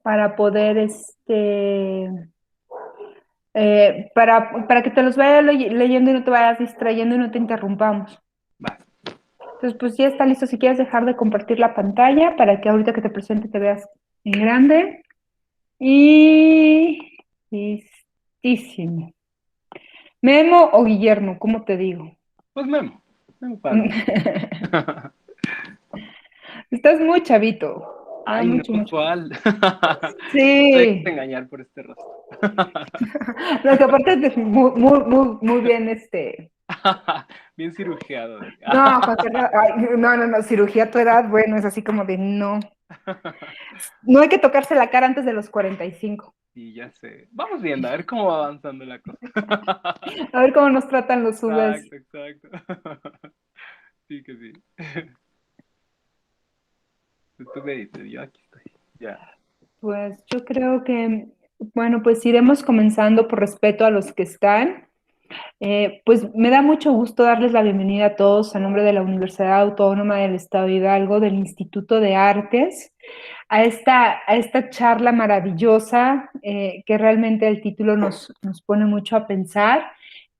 para poder, para que te los vaya leyendo y no te vayas distrayendo y no te interrumpamos. Va. Entonces, pues ya está listo. Si quieres dejar de compartir la pantalla para que ahorita que te presente te veas en grande. Y listísimo. Memo o Guillermo, ¿cómo te digo? Pues Memo. Memo para los dos. Estás muy chavito. Ah, Ay, no, mucho, mucho. ¿cuál? Te dejas Sí. engañar por este rostro. Lo que aparte es muy, muy, muy, muy bien, Bien cirugiado. No, José, no, cirugía a tu edad, bueno, es así como de no. No hay que tocarse la cara antes de los 45. Y ya sé. Vamos viendo, a ver cómo va avanzando la cosa. A ver cómo nos tratan los Ubers. Exacto, exacto. Sí que sí. Tú me dices, yo aquí estoy. Ya. Pues yo creo que, bueno, pues iremos comenzando por respeto a los que están. Pues me da mucho gusto darles la bienvenida a todos a nombre de la Universidad Autónoma del Estado de Hidalgo, del Instituto de Artes, a esta charla maravillosa, que realmente el título nos pone mucho a pensar,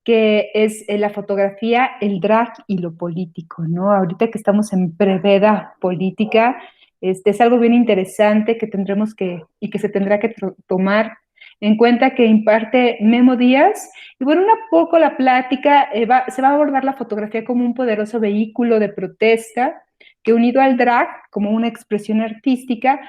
que es la fotografía, el drag y lo político, ¿no? Ahorita que estamos en preveda política, es algo bien interesante que tendremos y que se tendrá que tomar en cuenta, que imparte Memo Díaz. Y bueno, un poco la plática, se va a abordar la fotografía como un poderoso vehículo de protesta que, unido al drag como una expresión artística,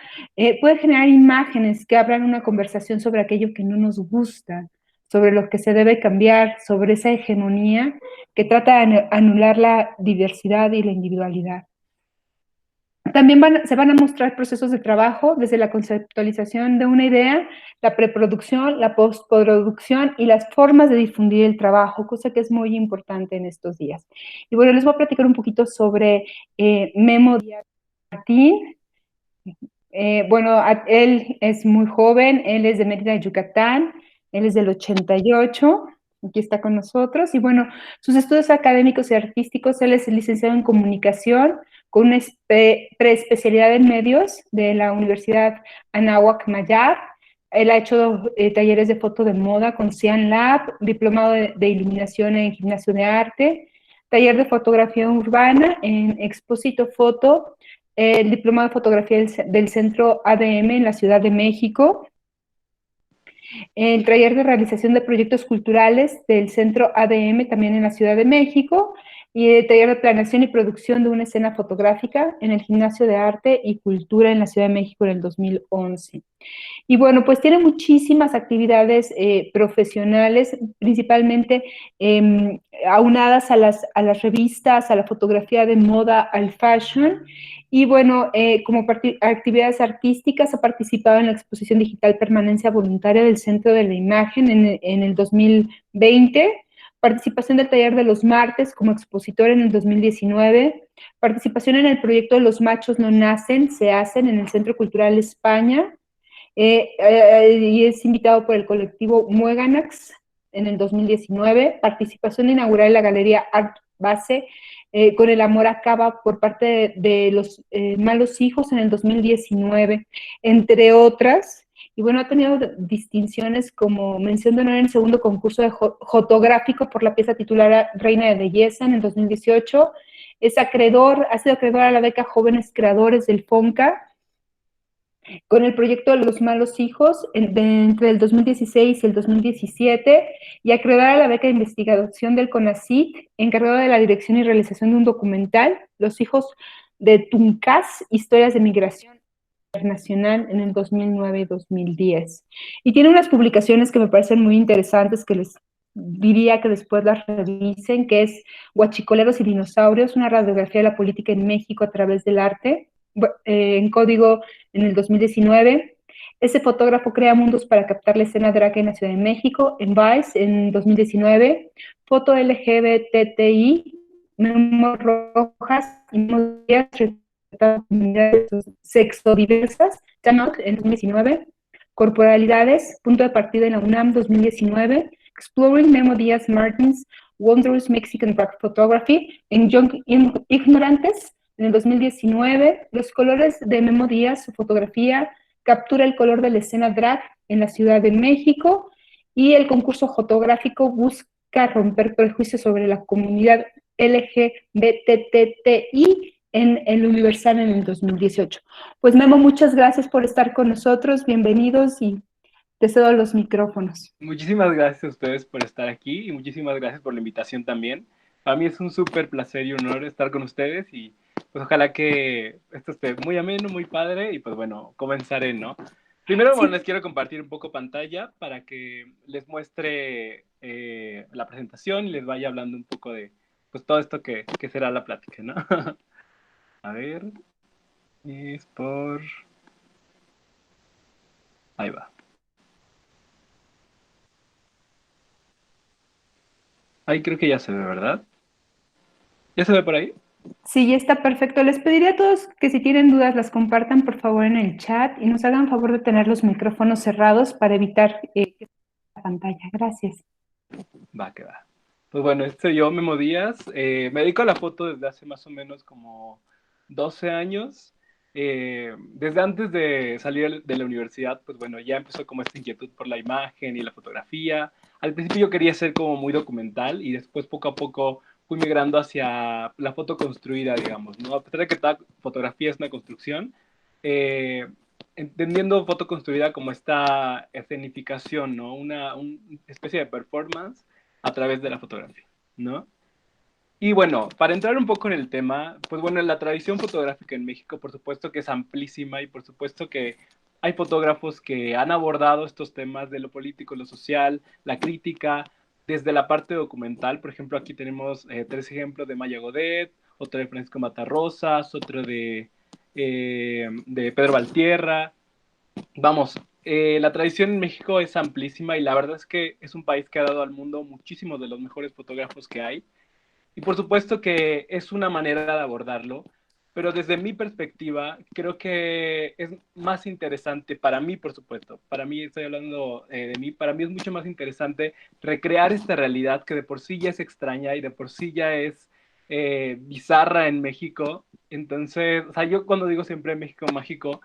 puede generar imágenes que abran una conversación sobre aquello que no nos gusta, sobre lo que se debe cambiar, sobre esa hegemonía que trata de anular la diversidad y la individualidad. También se van a mostrar procesos de trabajo desde la conceptualización de una idea, la preproducción, la postproducción y las formas de difundir el trabajo, cosa que es muy importante en estos días. Y bueno, les voy a platicar un poquito sobre Memo Díaz Martín. Bueno, él es muy joven, él es de Mérida, Yucatán, él es del 88, aquí está con nosotros, y bueno, sus estudios académicos y artísticos, él es licenciado en comunicación con una preespecialidad en medios de la Universidad Anáhuac Mayar. Él ha hecho talleres de foto de moda con Cian Lab, diplomado de iluminación en gimnasio de arte, taller de fotografía urbana en Expósito Foto, el diplomado de fotografía del Centro ADM en la Ciudad de México, el taller de realización de proyectos culturales del Centro ADM también en la Ciudad de México, y el taller de planeación y producción de una escena fotográfica en el Gimnasio de Arte y Cultura en la Ciudad de México en el 2011. Y bueno, pues tiene muchísimas actividades profesionales, principalmente aunadas a las revistas, a la fotografía de moda, al fashion. Y bueno, como actividades artísticas, ha participado en la exposición digital Permanencia Voluntaria del Centro de la Imagen en el 2020, participación del taller de los martes como expositor en el 2019, participación en el proyecto de Los machos no nacen, se hacen en el Centro Cultural España, y es invitado por el colectivo Mueganax en el 2019, participación inaugural en la Galería Art Base con El amor acaba por parte de los malos hijos en el 2019, entre otras. Y bueno, ha tenido distinciones como mención de honor en el segundo concurso de fotográfico por la pieza titulada Reina de Belleza en el 2018. Ha sido acreedor a la beca Jóvenes Creadores del FONCA con el proyecto Los malos hijos entre el 2016 y el 2017, y acreedora a la beca de investigación del CONACYT, encargada de la dirección y realización de un documental, Los hijos de Tuncás, historias de migración internacional en el 2009 y 2010. Y tiene unas publicaciones que me parecen muy interesantes, que les diría que después las revisen, que es Huachicoleros y dinosaurios, una radiografía de la política en México a través del arte, en código en el 2019. Ese fotógrafo crea mundos para captar la escena drag en la Ciudad de México, en Vice en 2019. Foto LGBTI, Memo Rojas y Memo Díaz, comunidades sexodiversas, Chanoc en 2019. Corporalidades, punto de partida en la UNAM 2019. Exploring Memo Díaz Martins, Wondrous Mexican Drag Photography en Young Ignorantes en el 2019, los colores de Memo Díaz, su fotografía, captura el color de la escena drag en la Ciudad de México y el concurso fotográfico busca romper prejuicios sobre la comunidad LGBTTI en el Universal en el 2018. Pues Memo, muchas gracias por estar con nosotros, bienvenidos y te cedo los micrófonos. Muchísimas gracias a ustedes por estar aquí y muchísimas gracias por la invitación también. Para mí es un súper placer y honor estar con ustedes y pues ojalá que esto esté muy ameno, muy padre y pues bueno, comenzaré, ¿no? Primero, bueno, Sí, les quiero compartir un poco pantalla para que les muestre la presentación y les vaya hablando un poco de pues todo esto que será la plática, ¿no? A ver, es por... Ahí va. Ahí creo que ya se ve, ¿verdad? ¿Ya se ve por ahí? sí, ya está perfecto. Les pediría a todos que si tienen dudas las compartan por favor en el chat y nos hagan favor de tener los micrófonos cerrados para evitar que se la pantalla. Gracias. Va, que va. Pues bueno, yo, Memo Díaz, me dedico a la foto desde hace más o menos como 12 años. Desde antes de salir de la universidad, pues bueno, ya empezó como esta inquietud por la imagen y la fotografía. Al principio yo quería ser como muy documental y después poco a poco fui migrando hacia la foto construida, digamos, ¿no? A pesar de que toda fotografía es una construcción, eh, entendiendo foto construida como esta escenificación, ¿no? Una especie de performance a través de la fotografía, ¿no? Y bueno, para entrar un poco en el tema, pues bueno, la tradición fotográfica en México, por supuesto que es amplísima y por supuesto que hay fotógrafos que han abordado estos temas de lo político, lo social, la crítica, desde la parte documental. Por ejemplo, aquí tenemos tres ejemplos de Maya Godet, otro de Francisco Matarrosas, otro de Pedro Valtierra. Vamos, la tradición en México es amplísima y la verdad es que es un país que ha dado al mundo muchísimos de los mejores fotógrafos que hay. Y por supuesto que es una manera de abordarlo, pero desde mi perspectiva creo que es más interesante, para mí por supuesto, para mí estoy hablando de mí, para mí es mucho más interesante recrear esta realidad que de por sí ya es extraña y de por sí ya es bizarra en México. Entonces, o sea, yo cuando digo siempre México mágico,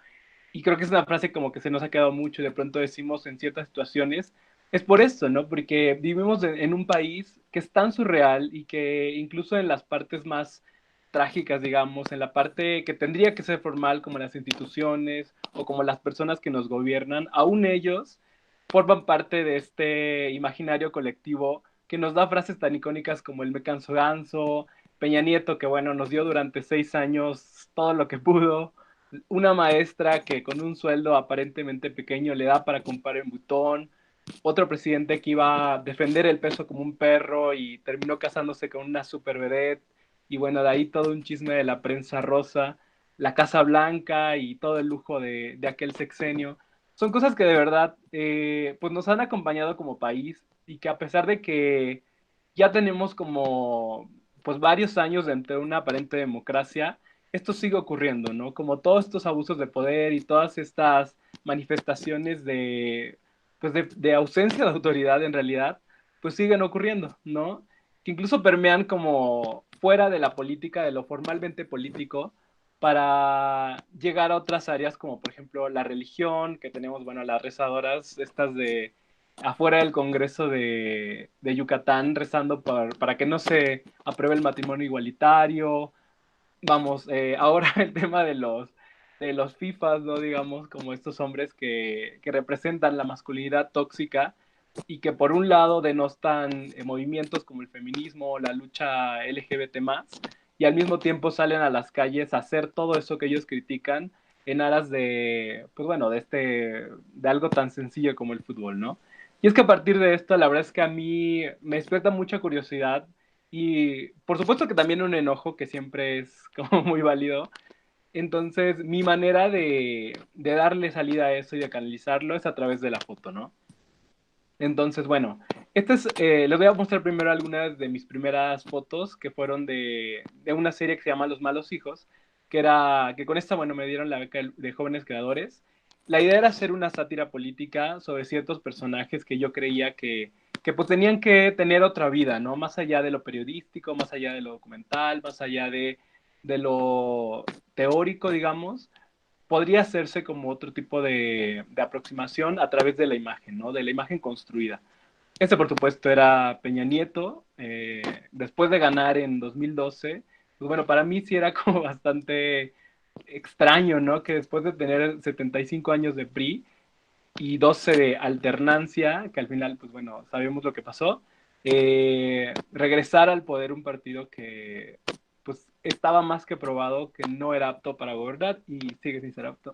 y creo que es una frase como que se nos ha quedado mucho y de pronto decimos en ciertas situaciones, es por esto, ¿no? Porque vivimos en un país que es tan surreal y que incluso en las partes más trágicas, digamos, en la parte que tendría que ser formal, como las instituciones o como las personas que nos gobiernan, aún ellos forman parte de este imaginario colectivo que nos da frases tan icónicas como el me canso ganso, Peña Nieto, que bueno, nos dio durante 6 años todo lo que pudo, una maestra que con un sueldo aparentemente pequeño le da para comprar en Butón, otro presidente que iba a defender el peso como un perro y terminó casándose con una super vedette, y bueno, de ahí todo un chisme de la prensa rosa, la Casa Blanca y todo el lujo de aquel sexenio. Son cosas que de verdad pues nos han acompañado como país y que a pesar de que ya tenemos como pues varios años dentro de una aparente democracia, esto sigue ocurriendo, ¿no? Como todos estos abusos de poder y todas estas manifestaciones pues de ausencia de autoridad en realidad, pues siguen ocurriendo, ¿no? Que incluso permean como fuera de la política, de lo formalmente político, para llegar a otras áreas como por ejemplo la religión, que tenemos, bueno, las rezadoras, estas de afuera del Congreso de Yucatán rezando para que no se apruebe el matrimonio igualitario. Vamos, ahora el tema de los FIFAs, ¿no? Digamos, como estos hombres que representan la masculinidad tóxica y que por un lado denostan movimientos como el feminismo, la lucha LGBT+, y al mismo tiempo salen a las calles a hacer todo eso que ellos critican en aras de, pues bueno, de algo tan sencillo como el fútbol, ¿no? Y es que a partir de esto, la verdad es que a mí me despierta mucha curiosidad y por supuesto que también un enojo que siempre es como muy válido. Entonces, mi manera de darle salida a eso y de canalizarlo es a través de la foto, ¿no? Entonces, bueno, les voy a mostrar primero algunas de mis primeras fotos que fueron de una serie que se llama Los Malos Hijos, que con esta, bueno, me dieron la beca de jóvenes creadores. La idea era hacer una sátira política sobre ciertos personajes que yo creía que pues tenían que tener otra vida, ¿no? Más allá de lo periodístico, más allá de lo documental, más allá de lo teórico, digamos, podría hacerse como otro tipo de aproximación a través de la imagen, ¿no? De la imagen construida. Este, por supuesto, era Peña Nieto. Después de ganar en 2012, pues bueno, para mí sí era como bastante extraño, ¿no? Que después de tener 75 años de PRI y 12 de alternancia, que al final, pues bueno, sabemos lo que pasó, regresar al poder un partido que, pues, estaba más que probado que no era apto para gobernar y sigue sin ser apto.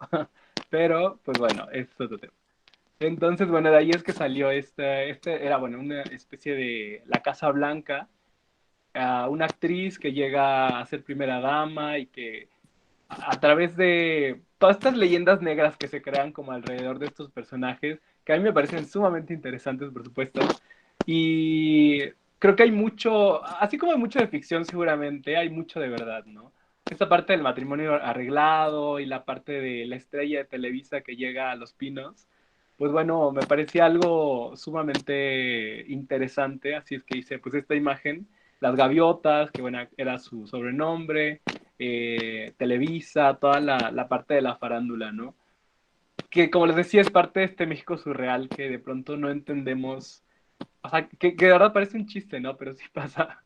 Pero, pues bueno, es otro tema. Entonces, bueno, de ahí es que salió este era, bueno, una especie de la Casa Blanca, una actriz que llega a ser primera dama y que a través de todas estas leyendas negras que se crean como alrededor de estos personajes, que a mí me parecen sumamente interesantes, por supuesto, y creo que hay mucho, así como hay mucho de ficción seguramente, hay mucho de verdad, ¿no? Esta parte del matrimonio arreglado y la parte de la estrella de Televisa que llega a Los Pinos, pues bueno, me parecía algo sumamente interesante, así es que hice pues esta imagen, las gaviotas, que bueno, era su sobrenombre, Televisa, toda la parte de la farándula, ¿no? Que como les decía, es parte de este México surreal que de pronto no entendemos, o sea, que de verdad parece un chiste, ¿no? Pero sí pasa.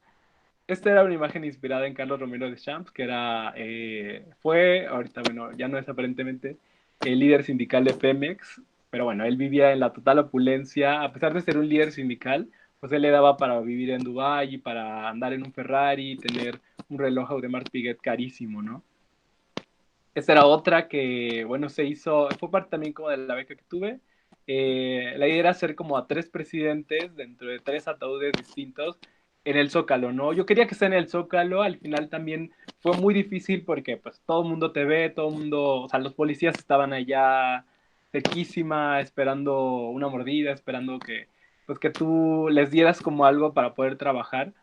Esta era una imagen inspirada en Carlos Romero de Champs, que era, fue, ahorita, bueno, ya no es aparentemente, el líder sindical de Pemex, pero bueno, él vivía en la total opulencia, a pesar de ser un líder sindical, pues él le daba para vivir en Dubái y para andar en un Ferrari, tener un reloj Audemars Piguet carísimo, ¿no? Esta era otra que, bueno, se hizo, fue parte también como de la beca que tuve. La idea era hacer como a tres presidentes dentro de tres ataúdes distintos en el Zócalo, ¿no? Yo quería que sea en el Zócalo, al final también fue muy difícil porque pues todo el mundo te ve, todo el mundo, o sea, los policías estaban allá cerquísima, esperando una mordida, esperando que, pues que tú les dieras como algo para poder trabajar,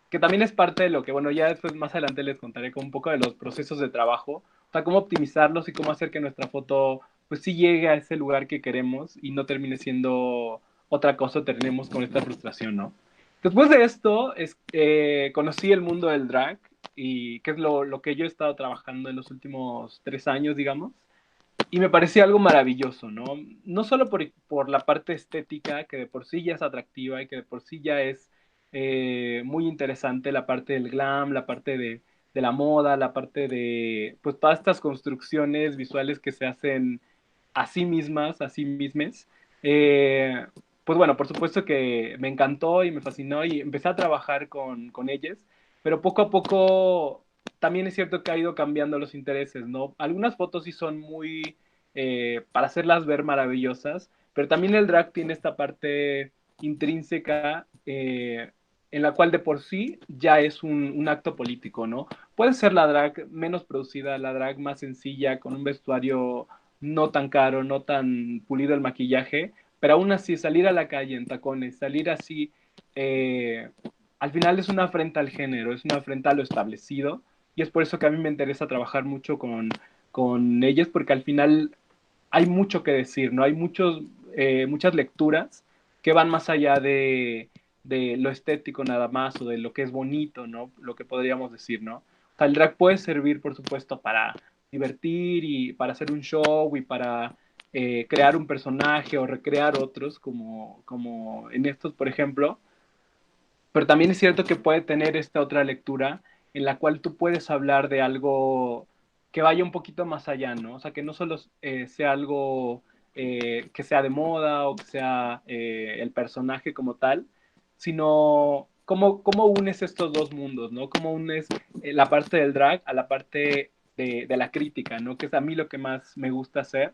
que también es parte de lo que, bueno, ya después más adelante les contaré como un poco de los procesos de trabajo, o sea, cómo optimizarlos y cómo hacer que nuestra foto pues sí llegue a ese lugar que queremos y no termine siendo otra cosa, terminemos con esta frustración, ¿no? Después de esto, conocí el mundo del drag y que es lo que yo he estado trabajando en los últimos 3 años, digamos, y me parecía algo maravilloso, ¿no? No solo por la parte estética, que de por sí ya es atractiva y que de por sí ya es muy interesante, la parte del glam, la parte de la moda, la parte de, pues, todas estas construcciones visuales que se hacen a sí mismas, a sí mismes. Eh, pues bueno, por supuesto que me encantó y me fascinó y empecé a trabajar con ellas, pero poco a poco también es cierto que ha ido cambiando los intereses, ¿no? Algunas fotos sí son muy para hacerlas ver maravillosas, pero también el drag tiene esta parte intrínseca en la cual de por sí ya es un acto político, ¿no? Puede ser la drag menos producida, la drag más sencilla, con un vestuario no tan caro, no tan pulido el maquillaje, pero aún así salir a la calle en tacones, salir así, eh, al final es una afrenta al género, es una afrenta a lo establecido, y es por eso que a mí me interesa trabajar mucho con ellas, porque al final hay mucho que decir, ¿no? Hay muchas lecturas que van más allá de lo estético nada más o de lo que es bonito, ¿no? Lo que podríamos decir, ¿no? O sea, el drag puede servir, por supuesto, para divertir y para hacer un show y para crear un personaje o recrear otros, como en estos, por ejemplo, pero también es cierto que puede tener esta otra lectura en la cual tú puedes hablar de algo que vaya un poquito más allá, ¿no? O sea, que no solo sea algo que sea de moda o que sea el personaje como tal, sino cómo unes estos dos mundos, ¿no? Cómo unes la parte del drag a la parte de la crítica, ¿no? Que es a mí lo que más me gusta hacer.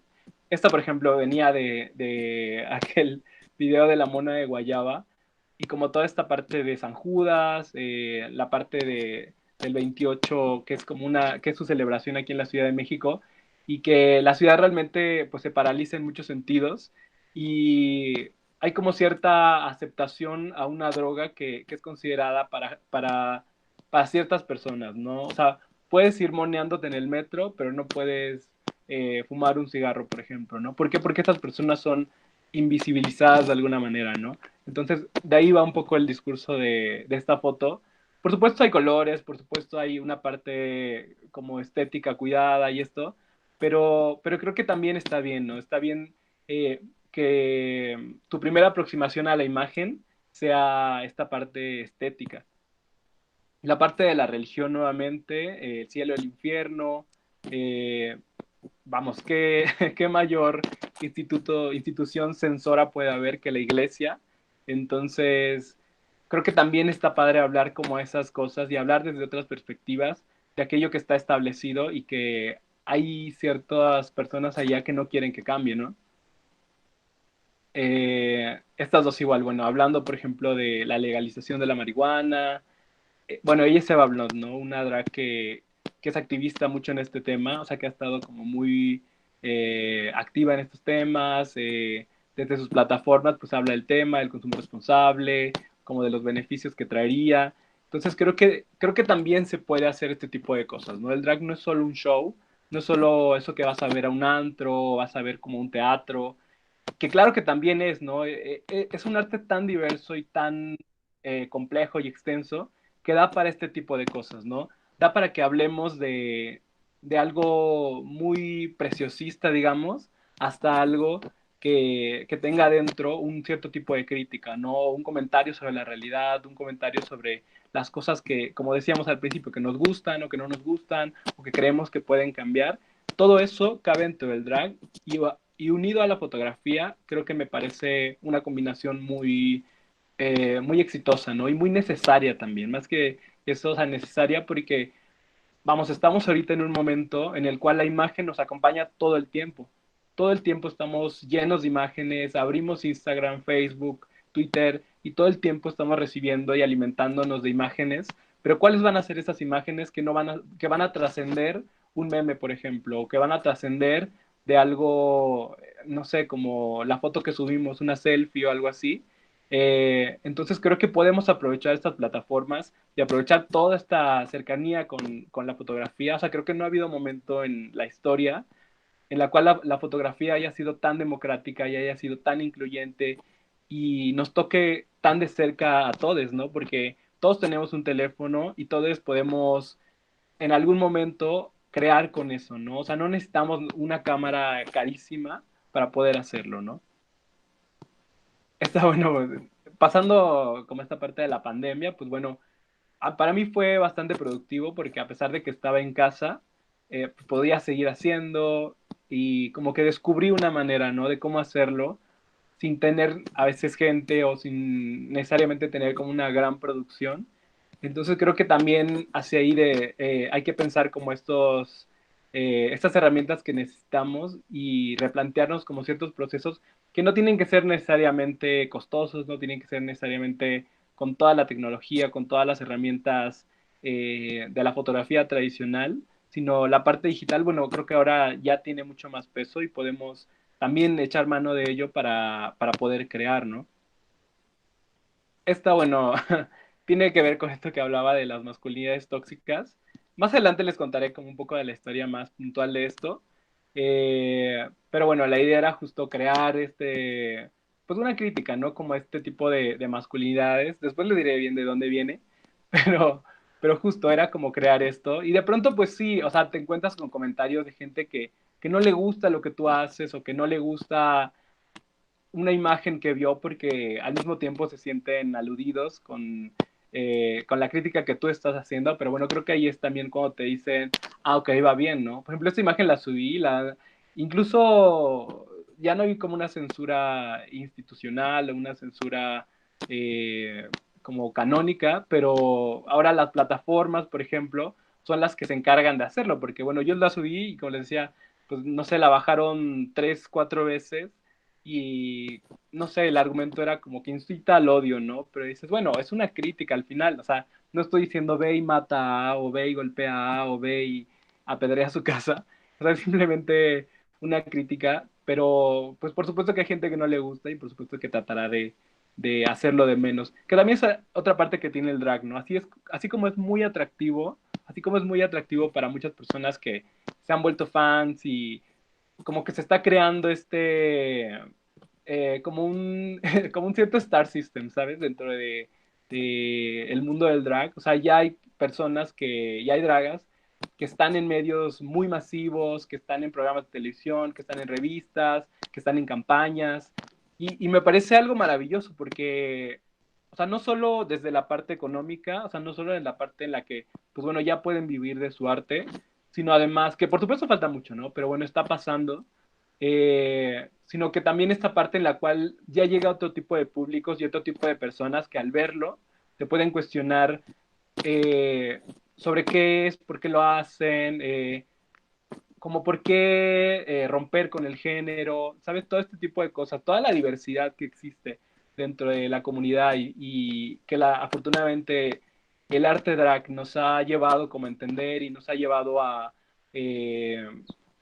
Esta, por ejemplo, venía de aquel video de la mona de Guayaba, y como toda esta parte de San Judas, la parte del 28, que es como que es su celebración aquí en la Ciudad de México, y que la ciudad realmente pues se paraliza en muchos sentidos, y hay como cierta aceptación a una droga que es considerada para ciertas personas, ¿no? O sea, puedes ir moneándote en el metro, pero no puedes fumar un cigarro, por ejemplo, ¿no? ¿Por qué? Porque estas personas son invisibilizadas de alguna manera, ¿no? Entonces, de ahí va un poco el discurso de esta foto. Por supuesto hay colores, por supuesto hay una parte como estética cuidada y esto, pero creo que también está bien, ¿no? Está bien que tu primera aproximación a la imagen sea esta parte estética. La parte de la religión nuevamente, el cielo, el infierno, eh, vamos, ¿qué, qué mayor institución censora puede haber que la iglesia? Entonces, creo que también está padre hablar como esas cosas y hablar desde otras perspectivas de aquello que está establecido y que hay ciertas personas allá que no quieren que cambie, ¿no? Estas dos igual, bueno, hablando por ejemplo de la legalización de la marihuana, bueno, ella es Eva Blond, ¿no? Una drag que es activista mucho en este tema, o sea, que ha estado como muy activa en estos temas, desde sus plataformas, pues habla del tema, del consumo responsable, como de los beneficios que traería. Entonces creo que también se puede hacer este tipo de cosas, ¿no? El drag no es solo un show, no es solo eso que vas a ver a un antro, vas a ver como un teatro, que claro que también es, ¿no? Es un arte tan diverso y tan complejo y extenso que da para este tipo de cosas, ¿no? Da para que hablemos de algo muy preciosista, digamos, hasta algo que tenga dentro un cierto tipo de crítica, ¿no? Un comentario sobre la realidad, un comentario sobre las cosas que, como decíamos al principio, que nos gustan o que no nos gustan o que creemos que pueden cambiar. Todo eso cabe dentro del drag y unido a la fotografía, creo que me parece una combinación muy exitosa, ¿no? Y muy necesaria también, más que eso, o sea, necesaria porque, vamos, estamos ahorita en un momento en el cual la imagen nos acompaña todo el tiempo. Todo el tiempo estamos llenos de imágenes, abrimos Instagram, Facebook, Twitter y todo el tiempo estamos recibiendo y alimentándonos de imágenes, pero ¿cuáles van a ser esas imágenes que no van que van a trascender un meme, por ejemplo, o que van a trascender de algo, no sé, como la foto que subimos, una selfie o algo así? Entonces creo que podemos aprovechar estas plataformas y aprovechar toda esta cercanía con la fotografía. O sea, creo que no ha habido momento en la historia en la cual la fotografía haya sido tan democrática y haya sido tan incluyente y nos toque tan de cerca a todos, ¿no? Porque todos tenemos un teléfono y todos podemos en algún momento crear con eso, ¿no? O sea, no necesitamos una cámara carísima para poder hacerlo, ¿no? Está bueno, pasando como esta parte de la pandemia, pues bueno, para mí fue bastante productivo porque a pesar de que estaba en casa, podía seguir haciendo y como que descubrí una manera, ¿no? De cómo hacerlo sin tener a veces gente o sin necesariamente tener como una gran producción. Entonces creo que también hacia ahí hay que pensar como estas herramientas que necesitamos y replantearnos como ciertos procesos que no tienen que ser necesariamente costosos, no tienen que ser necesariamente con toda la tecnología, con todas las herramientas de la fotografía tradicional, sino la parte digital, bueno, creo que ahora ya tiene mucho más peso y podemos también echar mano de ello para poder crear, ¿no? Esta, bueno, tiene que ver con esto que hablaba de las masculinidades tóxicas. Más adelante les contaré como un poco de la historia más puntual de esto. Pero bueno, la idea era justo crear pues una crítica, ¿no? Como este tipo de masculinidades. Después le diré bien de dónde viene, pero, pero justo era como crear esto. Y de pronto, pues sí, o sea, te encuentras con comentarios de gente que no le gusta lo que tú haces o que no le gusta una imagen que vio porque al mismo tiempo se sienten aludidos con la crítica que tú estás haciendo, pero bueno, creo que ahí es también cuando te dicen, ah, ok, va bien, ¿no? Por ejemplo, esta imagen la subí, incluso ya no hay como una censura institucional o una censura eh, como canónica, pero ahora las plataformas, por ejemplo, son las que se encargan de hacerlo, porque bueno, yo la subí y como les decía, pues no sé, la bajaron 3, 4 veces y no sé, el argumento era como que incita al odio, ¿no? Pero dices, bueno, es una crítica al final, o sea, no estoy diciendo ve y mata a A, o ve y golpea a A, o ve y apedrea su casa, o sea, es simplemente una crítica, pero pues por supuesto que hay gente que no le gusta y por supuesto que tratará de hacerlo de menos, que también es otra parte que tiene el drag, ¿no? Así como es muy atractivo, así como es muy atractivo para muchas personas que se han vuelto fans y como que se está creando como como un cierto star system, ¿sabes? Dentro de el mundo del drag. O sea, ya hay personas ya hay dragas que están en medios muy masivos, que están en programas de televisión, que están en revistas, que están en campañas. Y me parece algo maravilloso porque, o sea, no solo desde la parte económica, o sea, no solo en la parte en la que, pues bueno, ya pueden vivir de su arte, sino además, que por supuesto falta mucho, ¿no? Pero bueno, está pasando, sino que también esta parte en la cual ya llega otro tipo de públicos y otro tipo de personas que al verlo te pueden cuestionar eh, sobre qué es, por qué lo hacen, como por qué romper con el género, ¿sabes? Todo este tipo de cosas, toda la diversidad que existe dentro de la comunidad y que afortunadamente el arte drag nos ha llevado como a entender y nos ha llevado a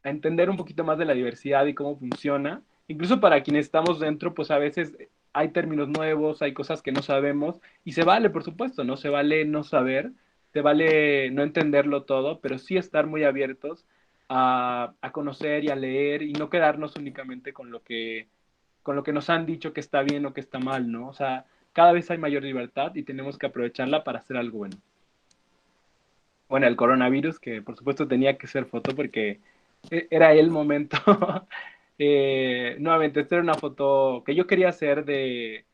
entender un poquito más de la diversidad y cómo funciona. Incluso para quienes estamos dentro, pues a veces hay términos nuevos, hay cosas que no sabemos y se vale, por supuesto, ¿no? Se vale no saber, se vale no entenderlo todo, pero sí estar muy abiertos a conocer y a leer y no quedarnos únicamente con lo que nos han dicho que está bien o que está mal, ¿no? O sea, cada vez hay mayor libertad y tenemos que aprovecharla para hacer algo bueno. Bueno, el coronavirus, que por supuesto tenía que ser foto porque era el momento. Nuevamente, esta era una foto que yo quería hacer desde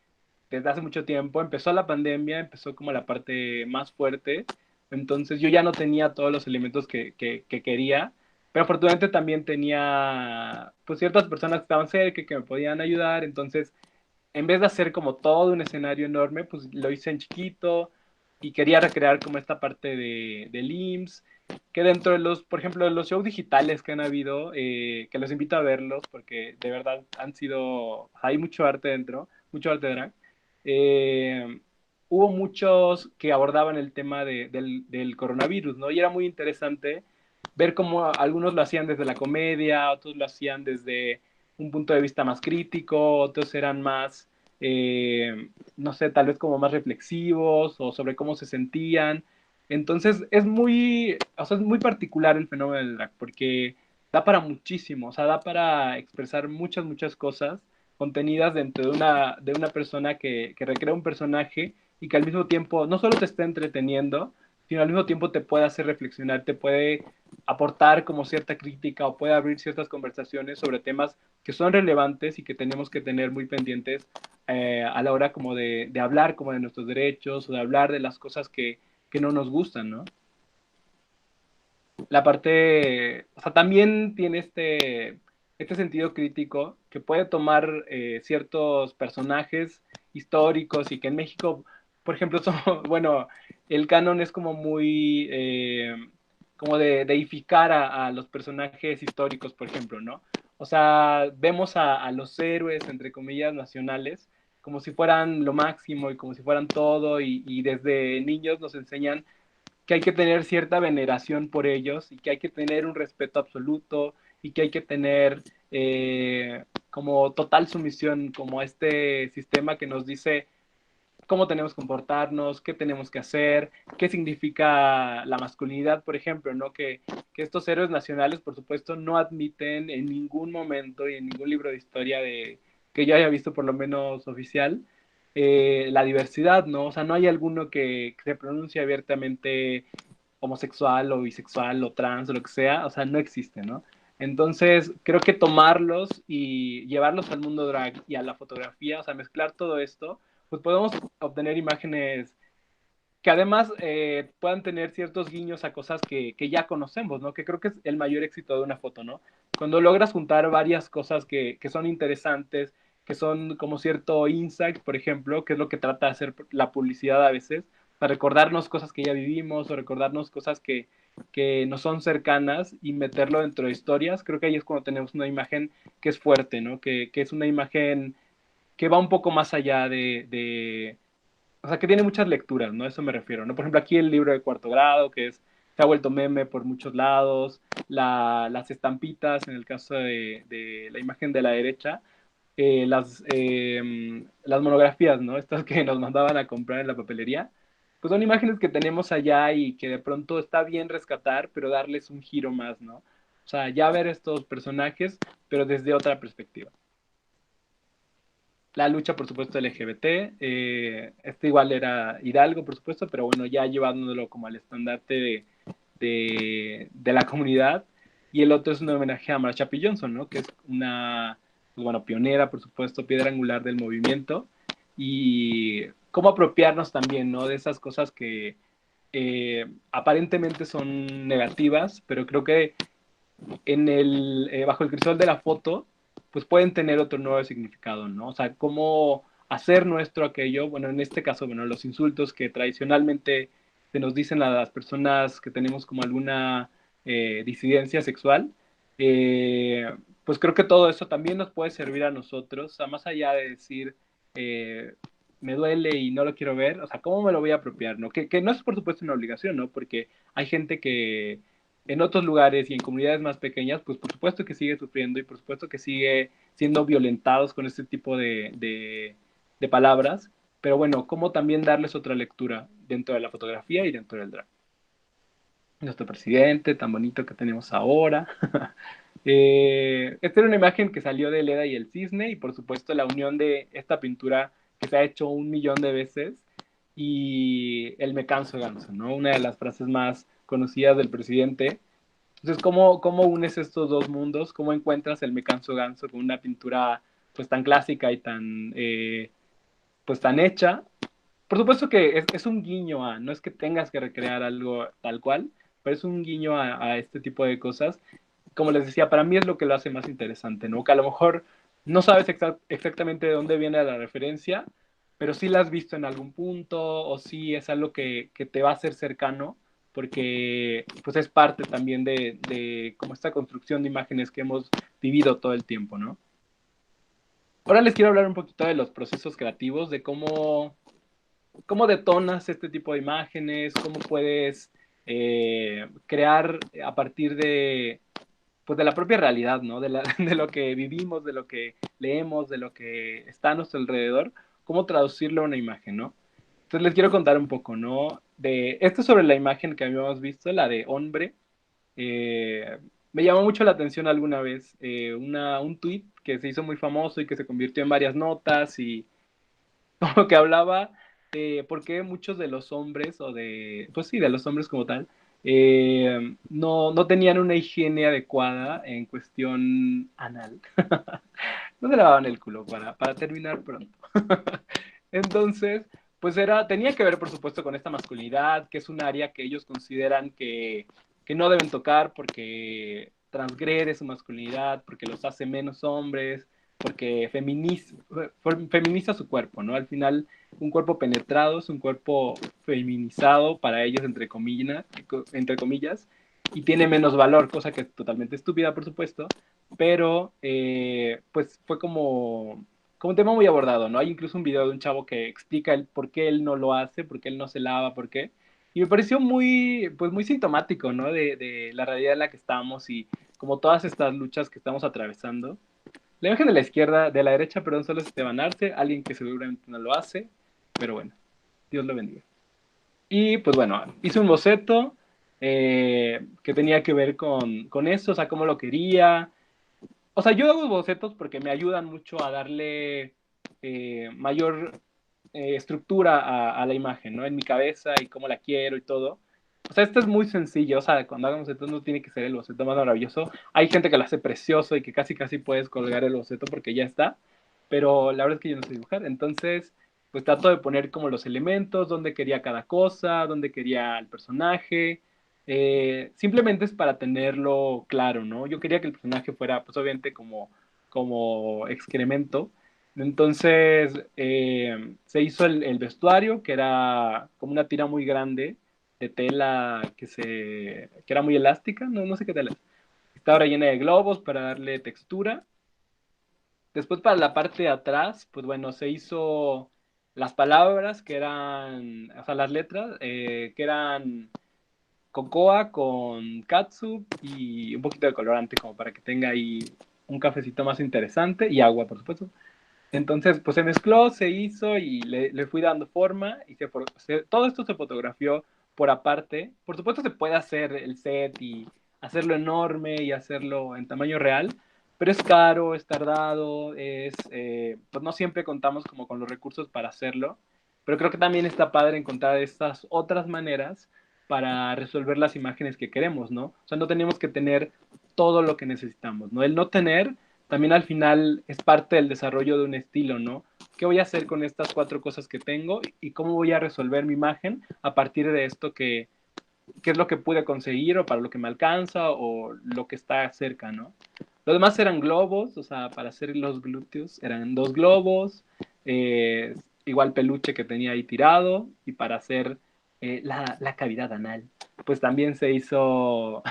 hace mucho tiempo. Empezó la pandemia, empezó como la parte más fuerte, entonces yo ya no tenía todos los elementos que quería, pero afortunadamente también tenía pues ciertas personas que estaban cerca que me podían ayudar, entonces en vez de hacer como todo un escenario enorme, pues lo hice en chiquito y quería recrear como esta parte del IMSS, que dentro de los, por ejemplo, de los shows digitales que han habido, que los invito a verlos porque de verdad han sido, hay mucho arte dentro, mucho arte drag. eh, Hubo muchos que abordaban el tema del coronavirus, ¿no? Y era muy interesante ver cómo algunos lo hacían desde la comedia, otros lo hacían desde un punto de vista más crítico, otros eran más, no sé, tal vez como más reflexivos o sobre cómo se sentían. Entonces es muy, o sea, es muy particular el fenómeno del drag porque da para muchísimo, o sea, da para expresar muchas, muchas cosas contenidas dentro de una persona que recrea un personaje y que al mismo tiempo no solo te está entreteniendo, sino al mismo tiempo te puede hacer reflexionar, te puede aportar como cierta crítica o puede abrir ciertas conversaciones sobre temas que son relevantes y que tenemos que tener muy pendientes a la hora como de hablar como de nuestros derechos o de hablar de las cosas que no nos gustan, ¿no? La parte, o sea, también tiene este sentido crítico que puede tomar ciertos personajes históricos y que en México, por ejemplo, son, bueno, el canon es como muy, como de deificar a los personajes históricos, por ejemplo, ¿no? O sea, vemos a los héroes, entre comillas, nacionales, como si fueran lo máximo y como si fueran todo y desde niños nos enseñan que hay que tener cierta veneración por ellos y que hay que tener un respeto absoluto y que hay que tener como total sumisión como a este sistema que nos dice cómo tenemos que comportarnos, qué tenemos que hacer, qué significa la masculinidad, por ejemplo, ¿no? Que estos héroes nacionales, por supuesto, no admiten en ningún momento y en ningún libro de historia que yo haya visto, por lo menos oficial, la diversidad, ¿no? O sea, no hay alguno que se pronuncie abiertamente homosexual o bisexual o trans o lo que sea, o sea, no existe, ¿no? Entonces, creo que tomarlos y llevarlos al mundo drag y a la fotografía, o sea, mezclar todo esto, pues podemos obtener imágenes que además puedan tener ciertos guiños a cosas que ya conocemos, ¿no? Que creo que es el mayor éxito de una foto, ¿no? Cuando logras juntar varias cosas que son interesantes, que son como cierto insight, por ejemplo, que es lo que trata de hacer la publicidad a veces, para recordarnos cosas que ya vivimos o recordarnos cosas que nos son cercanas y meterlo dentro de historias, creo que ahí es cuando tenemos una imagen que es fuerte, ¿no? Que es una imagen que va un poco más allá o sea, que tiene muchas lecturas, ¿no? A eso me refiero, ¿no? Por ejemplo, aquí el libro de cuarto grado, se ha vuelto meme por muchos lados, las estampitas, en el caso de la imagen de la derecha, las monografías, ¿no? Estas que nos mandaban a comprar en la papelería, pues son imágenes que tenemos allá y que de pronto está bien rescatar, pero darles un giro más, ¿no? O sea, ya ver estos personajes, pero desde otra perspectiva. La lucha, por supuesto, LGBT. Este igual era Hidalgo, por supuesto, pero bueno, ya llevándolo como al estandarte de la comunidad, y el otro es un homenaje a Marsha P. Johnson, ¿no? Que es una, pues bueno, pionera, por supuesto, piedra angular del movimiento, y cómo apropiarnos también, ¿no? De esas cosas que aparentemente son negativas, pero creo que bajo el crisol de la foto, pues pueden tener otro nuevo significado, ¿no? O sea, cómo hacer nuestro aquello, bueno, en este caso, bueno, los insultos que tradicionalmente se nos dicen a las personas que tenemos como alguna disidencia sexual, eh, pues creo que todo eso también nos puede servir a nosotros, o sea, más allá de decir, eh, me duele y no lo quiero ver, o sea, ¿cómo me lo voy a apropiar, no? Que no es por supuesto una obligación, ¿no? Porque hay gente que en otros lugares y en comunidades más pequeñas, pues por supuesto que sigue sufriendo y por supuesto que sigue siendo violentados con este tipo de palabras, pero bueno, cómo también darles otra lectura dentro de la fotografía y dentro del drag. Nuestro presidente, tan bonito que tenemos ahora. Esta era una imagen que salió de Leda y el Cisne y por supuesto la unión de esta pintura que se ha hecho 1 millón de veces y el me canso ganso, ¿no? Una de las frases más conocidas del presidente. Entonces, ¿cómo unes estos dos mundos? ¿Cómo encuentras el Me canso ganso con una pintura pues tan clásica y tan pues tan hecha? Por supuesto que es un guiño a, no es que tengas que recrear algo tal cual, pero es un guiño a este tipo de cosas. Como les decía, para mí es lo que lo hace más interesante, ¿no? Que a lo mejor no sabes exactamente de dónde viene la referencia, pero sí la has visto en algún punto o sí es algo que te va a ser cercano porque pues es parte también de como esta construcción de imágenes que hemos vivido todo el tiempo, ¿no? Ahora les quiero hablar un poquito de los procesos creativos, de cómo detonas este tipo de imágenes, cómo puedes crear a partir pues de la propia realidad, ¿no? De lo que vivimos, de lo que leemos, de lo que está a nuestro alrededor, cómo traducirlo a una imagen, ¿no? Entonces les quiero contar un poco, ¿no? Esto sobre la imagen que habíamos visto, la de hombre. Eh, Me llamó mucho la atención alguna vez un tweet que se hizo muy famoso y que se convirtió en varias notas y como que hablaba de por qué muchos de los hombres, pues sí, de los hombres como tal, no tenían una higiene adecuada en cuestión anal. No se lavaban el culo para terminar pronto. Entonces, pues tenía que ver, por supuesto, con esta masculinidad, que es un área que ellos consideran que no deben tocar porque transgrede su masculinidad, porque los hace menos hombres, porque feminiza su cuerpo, ¿no? Al final, un cuerpo penetrado es un cuerpo feminizado para ellos, entre comillas, y tiene menos valor, cosa que es totalmente estúpida, por supuesto, pero pues fue como un tema muy abordado, ¿no? Hay incluso un video de un chavo que explica el por qué él no lo hace, por qué él no se lava, por qué. Y me pareció pues muy sintomático, ¿no? De la realidad en la que estamos y como todas estas luchas que estamos atravesando. La imagen de la izquierda, de la derecha, perdón, solo es Esteban Arce, alguien que seguramente no lo hace, pero bueno, Dios lo bendiga. Y pues bueno, hice un boceto que tenía que ver con eso, o sea, cómo lo quería, o sea, yo hago bocetos porque me ayudan mucho a darle mayor estructura a la imagen, ¿no? En mi cabeza y cómo la quiero y todo. O sea, esto es muy sencillo, o sea, cuando hagamos bocetos no tiene que ser el boceto más maravilloso. Hay gente que lo hace precioso y que casi casi puedes colgar el boceto porque ya está, pero la verdad es que yo no sé dibujar, entonces pues trato de poner como los elementos, dónde quería cada cosa, dónde quería el personaje, simplemente es para tenerlo claro, ¿no? Yo quería que el personaje fuera, pues obviamente como excremento. Entonces se hizo el vestuario, que era como una tira muy grande de tela que era muy elástica, no sé qué tela es. Estaba ahora llena de globos para darle textura. Después para la parte de atrás, pues bueno, se hizo las palabras que eran, o sea, las letras, que eran cocoa con catsup y un poquito de colorante como para que tenga ahí un cafecito más interesante y agua, por supuesto. Entonces, pues se mezcló, se hizo y le fui dando forma y todo esto se fotografió por aparte. Por supuesto se puede hacer el set y hacerlo enorme y hacerlo en tamaño real, pero es caro, es tardado, pues no siempre contamos como con los recursos para hacerlo, pero creo que también está padre encontrar estas otras maneras para resolver las imágenes que queremos, ¿no? O sea, no tenemos que tener todo lo que necesitamos, ¿no? El no tener también al final es parte del desarrollo de un estilo, ¿no? ¿Qué voy a hacer con estas cuatro cosas que tengo y cómo voy a resolver mi imagen a partir de esto que es lo que pude conseguir o para lo que me alcanza o lo que está cerca, ¿no? Lo demás eran globos, o sea, para hacer los glúteos eran dos globos, eh, igual peluche que tenía ahí tirado y para hacer la cavidad anal, pues también se hizo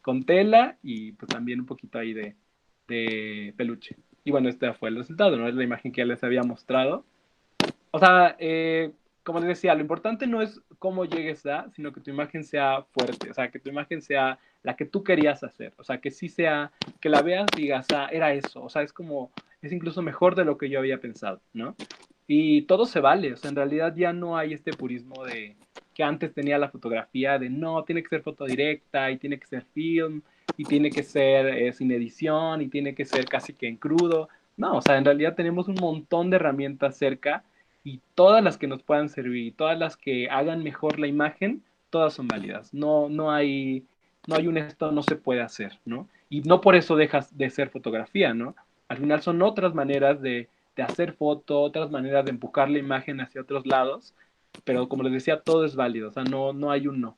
con tela y pues también un poquito ahí de peluche. Y bueno, este fue el resultado, ¿no? Es la imagen que ya les había mostrado. O sea, como les decía, lo importante no es cómo llegues a, sino que tu imagen sea fuerte, o sea, que tu imagen sea la que tú querías hacer, o sea, que sí sea, que la veas y digas, ah, era eso, o sea, es como, es incluso mejor de lo que yo había pensado, ¿no? Y todo se vale, o sea, en realidad ya no hay este purismo de que antes tenía la fotografía de no, tiene que ser foto directa y tiene que ser film y tiene que ser sin edición y tiene que ser casi que en crudo. No, o sea, en realidad tenemos un montón de herramientas cerca y todas las que nos puedan servir, todas las que hagan mejor la imagen, todas son válidas. No hay un esto no se puede hacer, ¿no? Y no por eso dejas de ser fotografía, ¿no? Al final son otras maneras de hacer foto, otras maneras de empujar la imagen hacia otros lados, pero como les decía, todo es válido, o sea, no hay un no.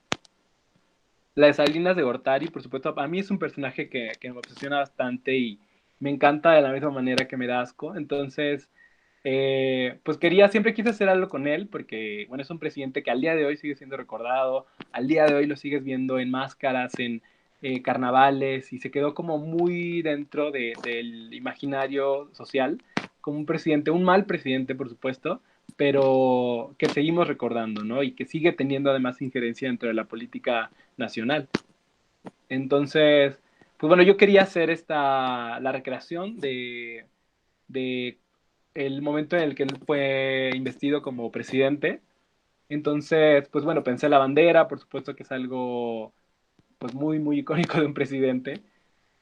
La de Salinas de Gortari, por supuesto, a mí es un personaje que me obsesiona bastante y me encanta de la misma manera que me da asco, entonces pues siempre quise hacer algo con él, porque, bueno, es un presidente que al día de hoy sigue siendo recordado, al día de hoy lo sigues viendo en máscaras, en carnavales, y se quedó como muy dentro del imaginario social, como un presidente, un mal presidente, por supuesto, pero que seguimos recordando, ¿no? Y que sigue teniendo además injerencia dentro de la política nacional. Entonces, pues bueno, yo quería hacer la recreación de el momento en el que él fue investido como presidente. Entonces, pues bueno, pensé la bandera, por supuesto que es algo pues muy icónico de un presidente.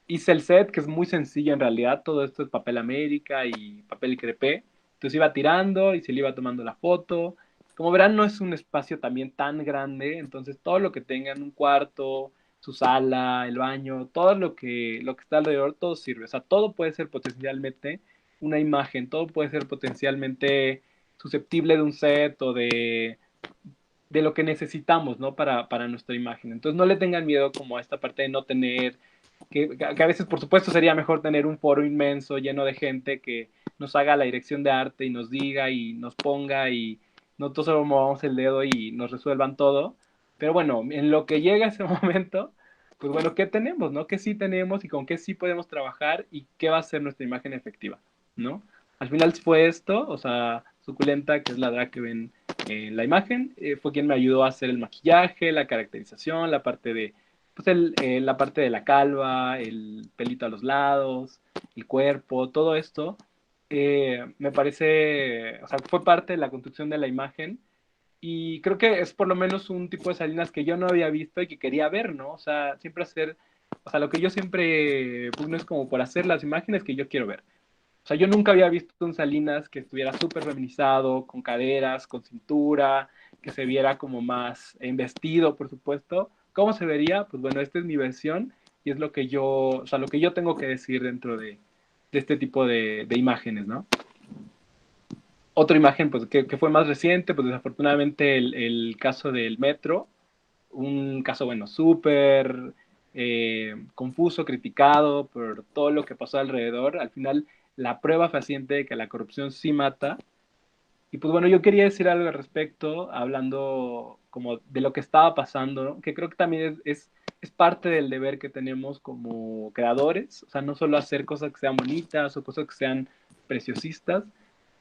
Hice el set, que es muy sencillo en realidad, todo esto es papel América y papel crepé. Entonces iba tirando y se le iba tomando la foto. Como verán, no es un espacio también tan grande, entonces todo lo que tengan, un cuarto, su sala, el baño, todo lo que está alrededor, todo sirve. O sea, todo puede ser potencialmente una imagen, todo puede ser potencialmente susceptible de un set o de lo que necesitamos, ¿no? Para nuestra imagen. Entonces no le tengan miedo como a esta parte de no tener que a veces, por supuesto, sería mejor tener un foro inmenso lleno de gente que nos haga la dirección de arte y nos diga y nos ponga y nosotros solo movamos el dedo y nos resuelvan todo. Pero bueno, en lo que llega ese momento, pues bueno, ¿qué tenemos, no? ¿Qué sí tenemos y con qué sí podemos trabajar y qué va a ser nuestra imagen efectiva, ¿no? Al final fue esto, o sea, Suculenta, que es la drag que ven en la imagen, fue quien me ayudó a hacer el maquillaje, la caracterización, la parte de pues la parte de la calva, el pelito a los lados, el cuerpo, todo esto, me parece, o sea, fue parte de la construcción de la imagen y creo que es por lo menos un tipo de Salinas que yo no había visto y que quería ver, ¿no? O sea, siempre hacer, o sea, lo que yo siempre pugno es como por hacer las imágenes que yo quiero ver. O sea, yo nunca había visto un Salinas que estuviera súper feminizado, con caderas, con cintura, que se viera como más vestido, por supuesto. ¿Cómo se vería? Pues bueno, esta es mi versión y es lo que yo, o sea, lo que yo tengo que decir dentro de este tipo de imágenes, ¿no? Otra imagen, pues, que fue más reciente, pues desafortunadamente el caso del metro, un caso, bueno, súper confuso, criticado por todo lo que pasó alrededor. Al final, la prueba fehaciente de que la corrupción sí mata. Y pues bueno, yo quería decir algo al respecto, hablando como de lo que estaba pasando, ¿no? Que creo que también es parte del deber que tenemos como creadores, o sea, no solo hacer cosas que sean bonitas o cosas que sean preciosistas,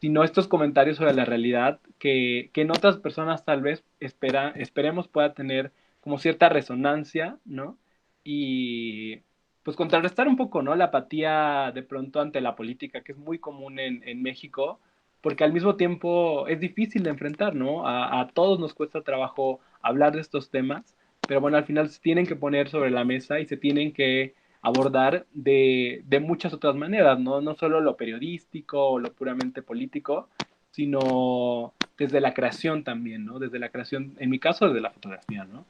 sino estos comentarios sobre la realidad que en otras personas tal vez esperemos pueda tener como cierta resonancia, ¿no? Y pues contrarrestar un poco, ¿no? La apatía de pronto ante la política, que es muy común en México, porque al mismo tiempo es difícil de enfrentar, ¿no? A todos nos cuesta trabajo hablar de estos temas, pero bueno, al final se tienen que poner sobre la mesa y se tienen que abordar de muchas otras maneras, ¿no? No solo lo periodístico o lo puramente político, sino desde la creación también, ¿no? Desde la creación, en mi caso, desde la fotografía, ¿no?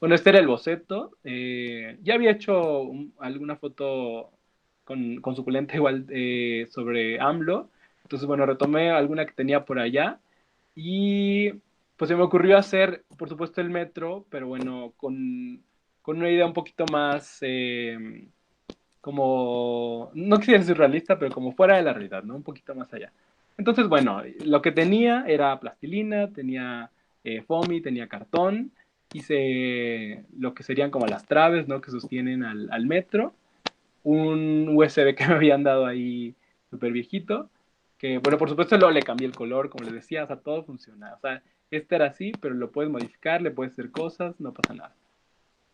Bueno, este era el boceto. Ya había hecho alguna foto con suculenta igual sobre AMLO. Entonces, bueno, retomé alguna que tenía por allá. Y pues se me ocurrió hacer, por supuesto, el metro, pero bueno, con una idea un poquito más, como, no quisiera ser surrealista, pero como fuera de la realidad, ¿no? Un poquito más allá. Entonces, bueno, lo que tenía era plastilina, tenía foamy, tenía cartón, hice lo que serían como las traves, ¿no? Que sostienen al metro, un USB que me habían dado ahí súper viejito, que, bueno, por supuesto luego le cambié el color, como les decía, o sea, todo funciona. O sea, este era así, pero lo puedes modificar, le puedes hacer cosas, no pasa nada.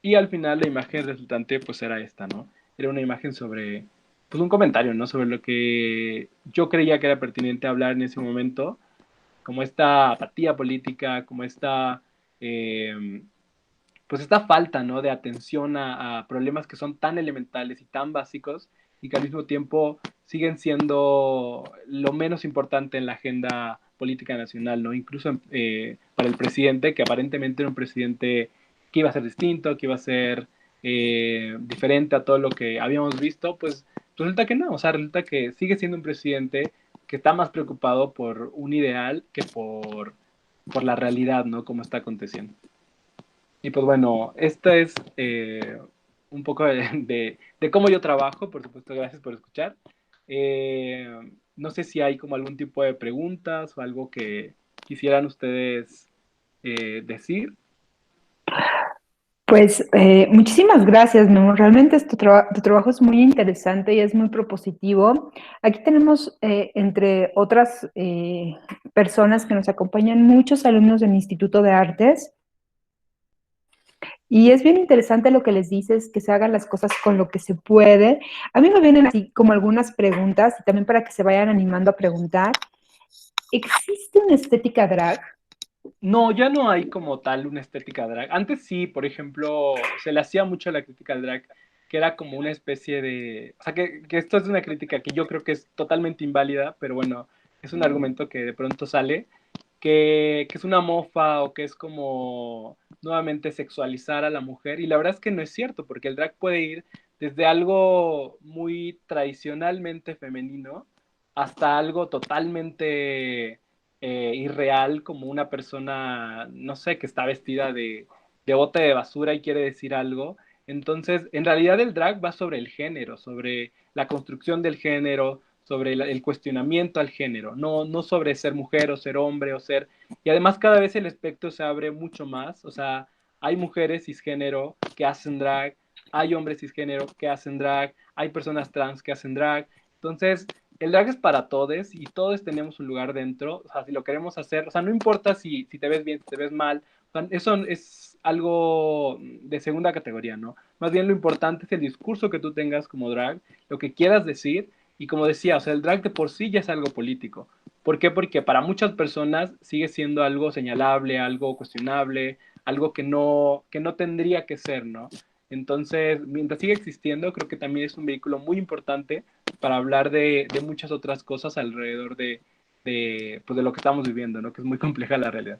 Y al final la imagen resultante pues era esta, ¿no? Era una imagen sobre, pues un comentario, ¿no? Sobre lo que yo creía que era pertinente hablar en ese momento, como esta apatía política, como esta, pues esta falta, ¿no? De atención a problemas que son tan elementales y tan básicos y que al mismo tiempo siguen siendo lo menos importante en la agenda política nacional, ¿no? Incluso para el presidente, que aparentemente era un presidente que iba a ser distinto, que iba a ser diferente a todo lo que habíamos visto, pues resulta que no, o sea, resulta que sigue siendo un presidente que está más preocupado por un ideal que por la realidad, ¿no? Como está aconteciendo. Y pues bueno, esta es un poco de cómo yo trabajo, por supuesto, gracias por escuchar. No sé si hay como algún tipo de preguntas o algo que quisieran ustedes decir. Pues muchísimas gracias, Memo. Realmente tu trabajo es muy interesante y es muy propositivo. Aquí tenemos, entre otras personas que nos acompañan, muchos alumnos del Instituto de Artes. Y es bien interesante lo que les dices, que se hagan las cosas con lo que se puede. A mí me vienen así como algunas preguntas y también para que se vayan animando a preguntar. ¿Existe una estética drag? No, ya no hay como tal una estética drag. Antes sí, por ejemplo, se le hacía mucho la crítica al drag, que era como una especie de... O sea, que esto es una crítica que yo creo que es totalmente inválida, pero bueno, es un argumento que de pronto sale, que es una mofa o que es como nuevamente sexualizar a la mujer. Y la verdad es que no es cierto, porque el drag puede ir desde algo muy tradicionalmente femenino hasta algo totalmente irreal, como una persona, no sé, que está vestida de bote de basura y quiere decir algo. Entonces, en realidad el drag va sobre el género, sobre la construcción del género, sobre el cuestionamiento al género, no sobre ser mujer o ser hombre o ser... Y además cada vez el espectro se abre mucho más, o sea, hay mujeres cisgénero que hacen drag, hay hombres cisgénero que hacen drag, hay personas trans que hacen drag. Entonces, el drag es para todos y todos tenemos un lugar dentro, o sea, si lo queremos hacer, o sea, no importa si te ves bien, si te ves mal, o sea, eso es algo de segunda categoría, ¿no? Más bien lo importante es el discurso que tú tengas como drag, lo que quieras decir, y como decía, o sea, el drag de por sí ya es algo político. ¿Por qué? Porque para muchas personas sigue siendo algo señalable, algo cuestionable, algo que no tendría que ser, ¿no? Entonces, mientras siga existiendo, creo que también es un vehículo muy importante para hablar de muchas otras cosas alrededor pues de lo que estamos viviendo, ¿no? Que es muy compleja la realidad.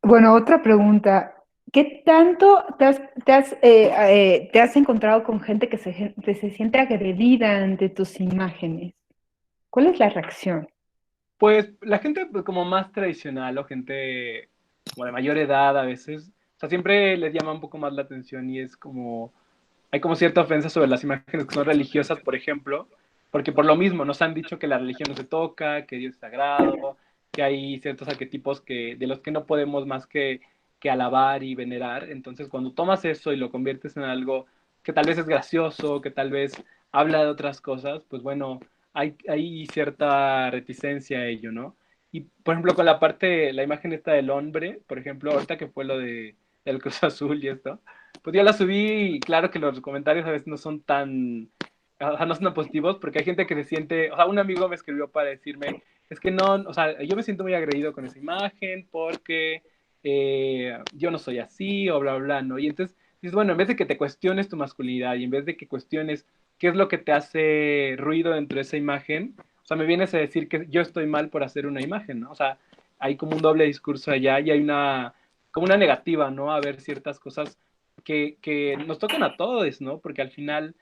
Bueno, otra pregunta. ¿Qué tanto te has encontrado con gente que se siente agredida ante tus imágenes? ¿Cuál es la reacción? Pues la gente pues, como más tradicional o gente como de mayor edad a veces, o sea, siempre les llama un poco más la atención y es como, hay como cierta ofensa sobre las imágenes que son religiosas, por ejemplo, porque por lo mismo nos han dicho que la religión no se toca, que Dios es sagrado, que hay ciertos arquetipos de los que no podemos más que alabar y venerar. Entonces, cuando tomas eso y lo conviertes en algo que tal vez es gracioso, que tal vez habla de otras cosas, pues bueno, hay cierta reticencia a ello, ¿no? Y, por ejemplo, con la parte, la imagen esta del hombre, por ejemplo, ahorita que fue lo del Cruz Azul y esto, pues yo la subí y claro que los comentarios a veces no son tan, o sea, no son tan positivos porque hay gente que se siente, o sea, un amigo me escribió para decirme, es que no, o sea, yo me siento muy agredido con esa imagen porque yo no soy así o bla, bla, ¿no? Y entonces dices, bueno, en vez de que te cuestiones tu masculinidad y en vez de que cuestiones qué es lo que te hace ruido dentro de esa imagen, o sea, me vienes a decir que yo estoy mal por hacer una imagen, ¿no? O sea, hay como un doble discurso allá y hay una como una negativa, ¿no? A ver ciertas cosas que nos tocan a todos, ¿no? Porque al final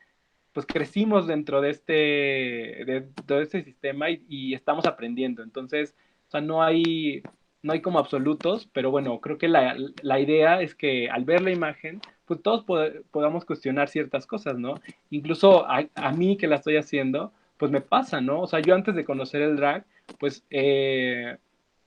pues crecimos dentro de todo este sistema y estamos aprendiendo. Entonces, o sea, no hay como absolutos, pero bueno, creo que la idea es que al ver la imagen, pues todos podamos cuestionar ciertas cosas, ¿no? Incluso a mí que la estoy haciendo, pues me pasa, ¿no? O sea, yo antes de conocer el drag, pues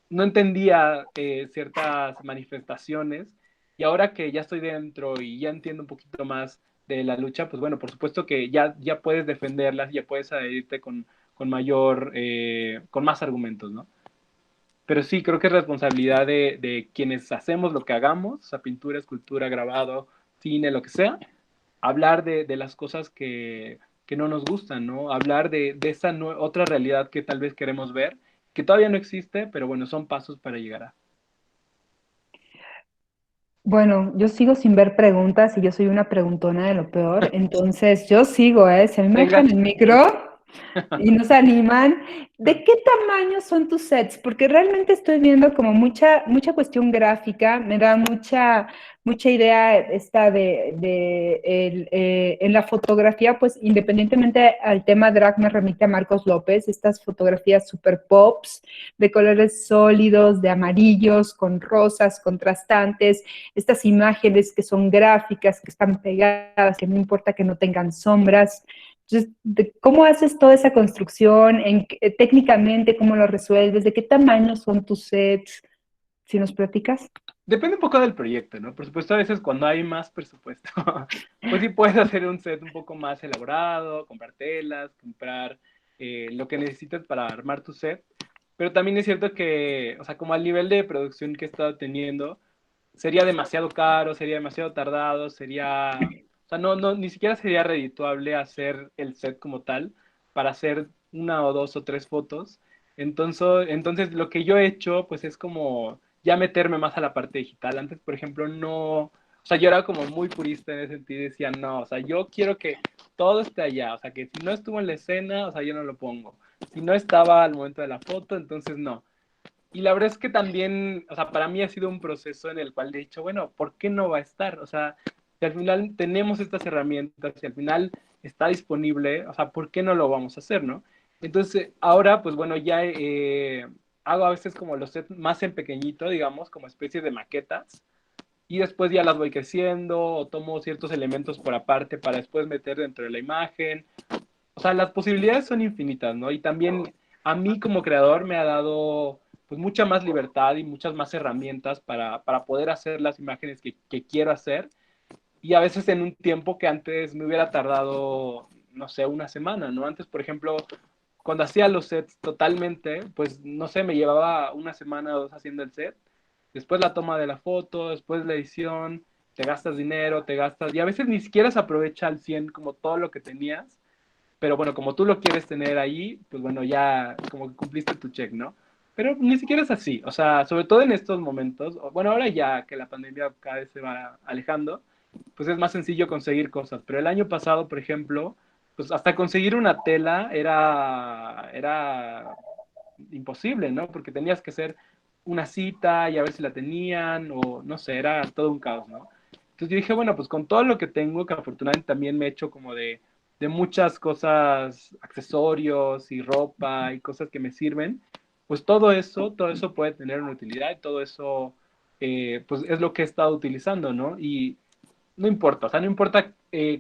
no entendía ciertas manifestaciones y ahora que ya estoy dentro y ya entiendo un poquito más de la lucha, pues bueno, por supuesto que ya puedes defenderlas, ya puedes adherirte con más argumentos, ¿no? Pero sí, creo que es responsabilidad de quienes hacemos lo que hagamos, o sea, pintura, escultura, grabado, cine, lo que sea, hablar de las cosas que no nos gustan, ¿no? Hablar de esa otra realidad que tal vez queremos ver, que todavía no existe, pero bueno, son pasos para llegar a. Bueno, yo sigo sin ver preguntas y yo soy una preguntona de lo peor, entonces yo sigo, ¿eh? Se me Venga. dejan el micro y no se animan. ¿De qué tamaño son tus sets? Porque realmente estoy viendo como mucha cuestión gráfica, me da mucha idea esta en la fotografía, pues independientemente al tema drag me remite a Marcos López, estas fotografías super pops, de colores sólidos, de amarillos, con rosas, contrastantes, estas imágenes que son gráficas, que están pegadas, que no importa que no tengan sombras. Entonces, ¿cómo haces toda esa construcción? Técnicamente, ¿cómo lo resuelves? ¿De qué tamaño son tus sets? Si nos platicas. Depende un poco del proyecto, ¿no? Por supuesto, a veces cuando hay más presupuesto, pues sí puedes hacer un set un poco más elaborado, comprar telas, comprar lo que necesitas para armar tu set. Pero también es cierto que, o sea, como al nivel de producción que he estado teniendo, sería demasiado caro, sería demasiado tardado, o sea, ni siquiera sería redituable hacer el set como tal para hacer una o dos o tres fotos. Entonces lo que yo he hecho, pues es como ya meterme más a la parte digital. Antes, por ejemplo, no, o sea, yo era como muy purista en ese sentido y decía, no, o sea, yo quiero que todo esté allá, o sea, que si no estuvo en la escena, o sea, yo no lo pongo. Si no estaba al momento de la foto, entonces no. Y la verdad es que también, o sea, para mí ha sido un proceso en el cual he dicho, bueno, ¿por qué no va a estar? O sea, si al final tenemos estas herramientas, si al final está disponible, o sea, ¿por qué no lo vamos a hacer, no? Entonces, ahora, pues bueno, ya hago a veces como los sets más en pequeñito, digamos, como especie de maquetas, y después ya las voy creciendo, o tomo ciertos elementos por aparte para después meter dentro de la imagen. O sea, las posibilidades son infinitas, ¿no? Y también a mí como creador me ha dado pues mucha más libertad y muchas más herramientas para poder hacer las imágenes que quiero hacer y a veces en un tiempo que antes me hubiera tardado, no sé, una semana, ¿no? Antes, por ejemplo, cuando hacía los sets totalmente, pues no sé, me llevaba una semana o dos haciendo el set, después la toma de la foto, después la edición, te gastas dinero, y a veces ni siquiera se aprovecha al 100 como todo lo que tenías, pero bueno, como tú lo quieres tener ahí, pues bueno, ya como que cumpliste tu check, ¿no? Pero ni siquiera es así, o sea, sobre todo en estos momentos, bueno, ahora ya que la pandemia cada vez se va alejando, pues es más sencillo conseguir cosas, pero el año pasado, por ejemplo, pues hasta conseguir una tela era imposible, ¿no? Porque tenías que hacer una cita y a ver si la tenían, o no sé, era todo un caos, ¿no? Entonces yo dije, bueno, pues con todo lo que tengo, que afortunadamente también me he hecho como de muchas cosas, accesorios y ropa y cosas que me sirven, pues todo eso puede tener una utilidad y todo eso, pues es lo que he estado utilizando, ¿no? Y no importa, o sea, no importa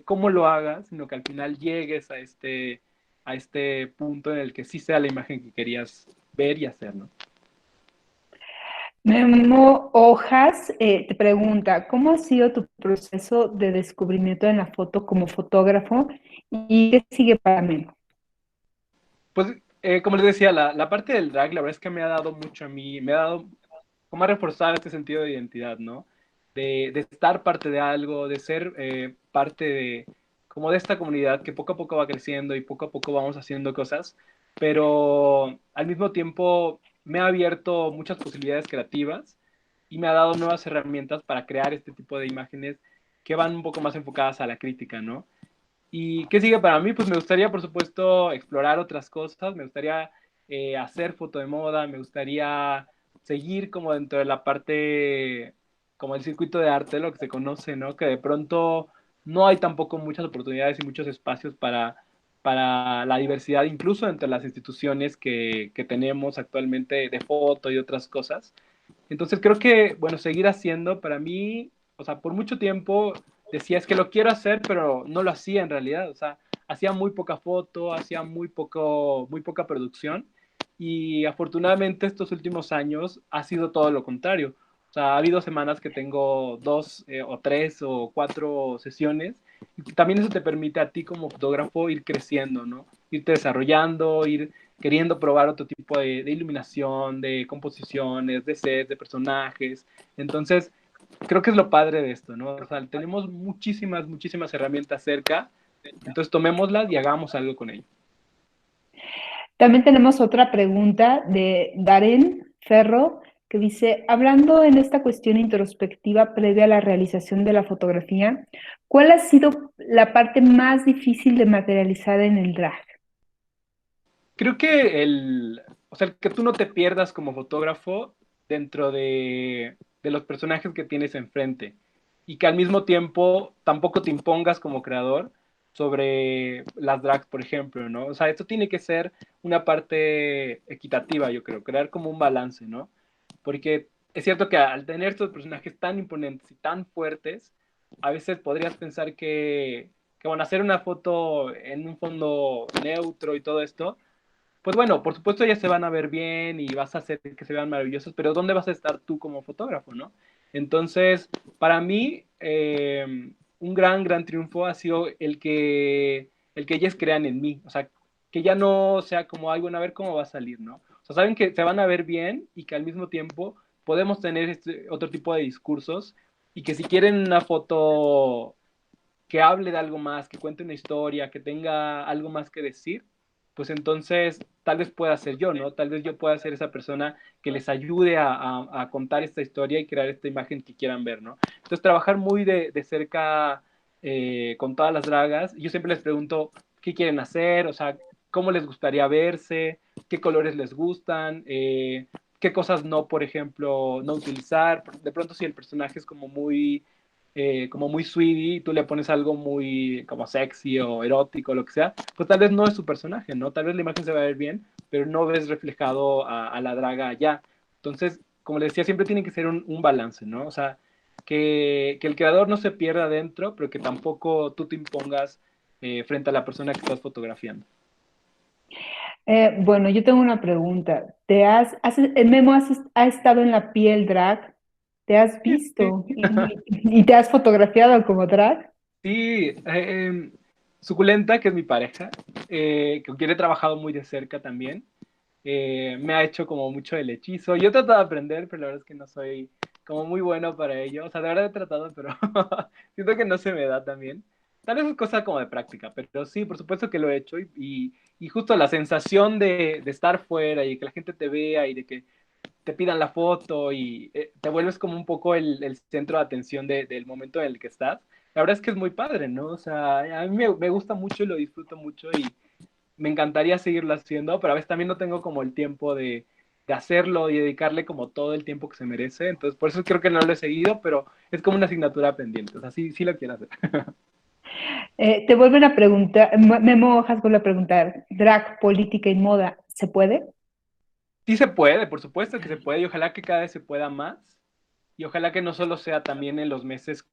cómo lo hagas, sino que al final llegues a este punto en el que sí sea la imagen que querías ver y hacer, ¿no? Memo Hojas te pregunta, ¿cómo ha sido tu proceso de descubrimiento en la foto como fotógrafo y qué sigue para Memo? Pues, como les decía, la parte del drag, la verdad es que me ha dado mucho a mí, me ha dado como a reforzar este sentido de identidad, ¿no? De estar parte de algo, de ser parte como de esta comunidad que poco a poco va creciendo y poco a poco vamos haciendo cosas, pero al mismo tiempo me ha abierto muchas posibilidades creativas y me ha dado nuevas herramientas para crear este tipo de imágenes que van un poco más enfocadas a la crítica, ¿no? ¿Y qué sigue para mí? Pues me gustaría, por supuesto, explorar otras cosas, me gustaría hacer foto de moda, me gustaría seguir como dentro de la parte, como el circuito de arte, lo que se conoce, ¿no? Que de pronto no hay tampoco muchas oportunidades y muchos espacios para la diversidad, incluso entre las instituciones que tenemos actualmente de foto y otras cosas. Entonces creo que, bueno, seguir haciendo para mí, o sea, por mucho tiempo decía, es que lo quiero hacer, pero no lo hacía en realidad, o sea, hacía muy poca foto, hacía muy poca producción y afortunadamente estos últimos años ha sido todo lo contrario. O sea, ha habido semanas que tengo dos o tres o cuatro sesiones y también eso te permite a ti como fotógrafo ir creciendo, ¿no? Irte desarrollando, ir queriendo probar otro tipo de iluminación, de composiciones, de sets, de personajes. Entonces, creo que es lo padre de esto, ¿no? O sea, tenemos muchísimas herramientas cerca, entonces tomémoslas y hagamos algo con ellas. También tenemos otra pregunta de Darren Ferro que dice, hablando en esta cuestión introspectiva previa a la realización de la fotografía, ¿cuál ha sido la parte más difícil de materializar en el drag? Creo que o sea, que tú no te pierdas como fotógrafo dentro de los personajes que tienes enfrente y que al mismo tiempo tampoco te impongas como creador sobre las drags, por ejemplo, ¿no? O sea, esto tiene que ser una parte equitativa, yo creo, crear como un balance, ¿no? Porque es cierto que al tener estos personajes tan imponentes y tan fuertes, a veces podrías pensar que bueno, hacer una foto en un fondo neutro y todo esto, pues bueno, por supuesto ya se van a ver bien y vas a hacer que se vean maravillosos, pero ¿dónde vas a estar tú como fotógrafo, no? Entonces, para mí, un gran triunfo ha sido el que ellas crean en mí, o sea, que ya no sea como, ay, bueno, a ver cómo va a salir, ¿no? O sea, saben que se van a ver bien y que al mismo tiempo podemos tener este otro tipo de discursos y que si quieren una foto que hable de algo más, que cuente una historia, que tenga algo más que decir, pues entonces tal vez pueda ser yo, ¿no? Tal vez yo pueda ser esa persona que les ayude a contar esta historia y crear esta imagen que quieran ver, ¿no? Entonces trabajar muy de cerca con todas las dragas, yo siempre les pregunto qué quieren hacer, o sea, cómo les gustaría verse, qué colores les gustan, qué cosas no, por ejemplo, no utilizar. De pronto si el personaje es como muy sweetie y tú le pones algo muy como sexy o erótico, lo que sea, pues tal vez no es su personaje, ¿no? Tal vez la imagen se va a ver bien, pero no ves reflejado a la draga allá. Entonces, como les decía, siempre tiene que ser un balance, ¿no? O sea, que el creador no se pierda adentro, pero que tampoco tú te impongas frente a la persona que estás fotografiando. Bueno, yo tengo una pregunta. Memo ha estado en la piel drag? ¿Te has visto y te has fotografiado como drag? Sí, Suculenta, que es mi pareja, con quien he trabajado muy de cerca también, me ha hecho como mucho el hechizo. Yo he tratado de aprender, pero la verdad es que no soy como muy bueno para ello. O sea, de verdad he tratado, pero siento que no se me da también. Tal vez es cosa como de práctica, pero sí, por supuesto que lo he hecho y justo la sensación de estar fuera y que la gente te vea y de que te pidan la foto y te vuelves como un poco el centro de atención del momento en el que estás. La verdad es que es muy padre, ¿no? O sea, a mí me gusta mucho y lo disfruto mucho y me encantaría seguirlo haciendo, pero a veces también no tengo como el tiempo de hacerlo y dedicarle como todo el tiempo que se merece. Entonces, por eso creo que no lo he seguido, pero es como una asignatura pendiente. O sea, sí, sí lo quiero hacer. Te vuelven a preguntar, Memo Hojas vuelve a preguntar, drag, política y moda, ¿se puede? Sí se puede, por supuesto que se puede y ojalá que cada vez se pueda más y ojalá que no solo sea también en los meses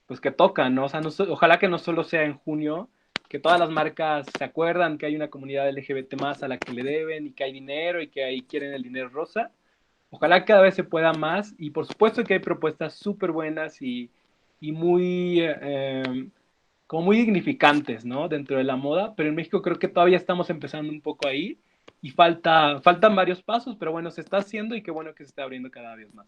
pues que tocan, ¿no? O sea, ojalá que no solo sea en junio, que todas las marcas se acuerdan que hay una comunidad LGBT más a la que le deben y que hay dinero y que ahí quieren el dinero rosa. Ojalá que cada vez se pueda más y por supuesto que hay propuestas súper buenas y muy, como muy dignificantes, ¿no? Dentro de la moda, pero en México creo que todavía estamos empezando un poco ahí y faltan varios pasos, pero bueno, se está haciendo y qué bueno que se está abriendo cada vez más.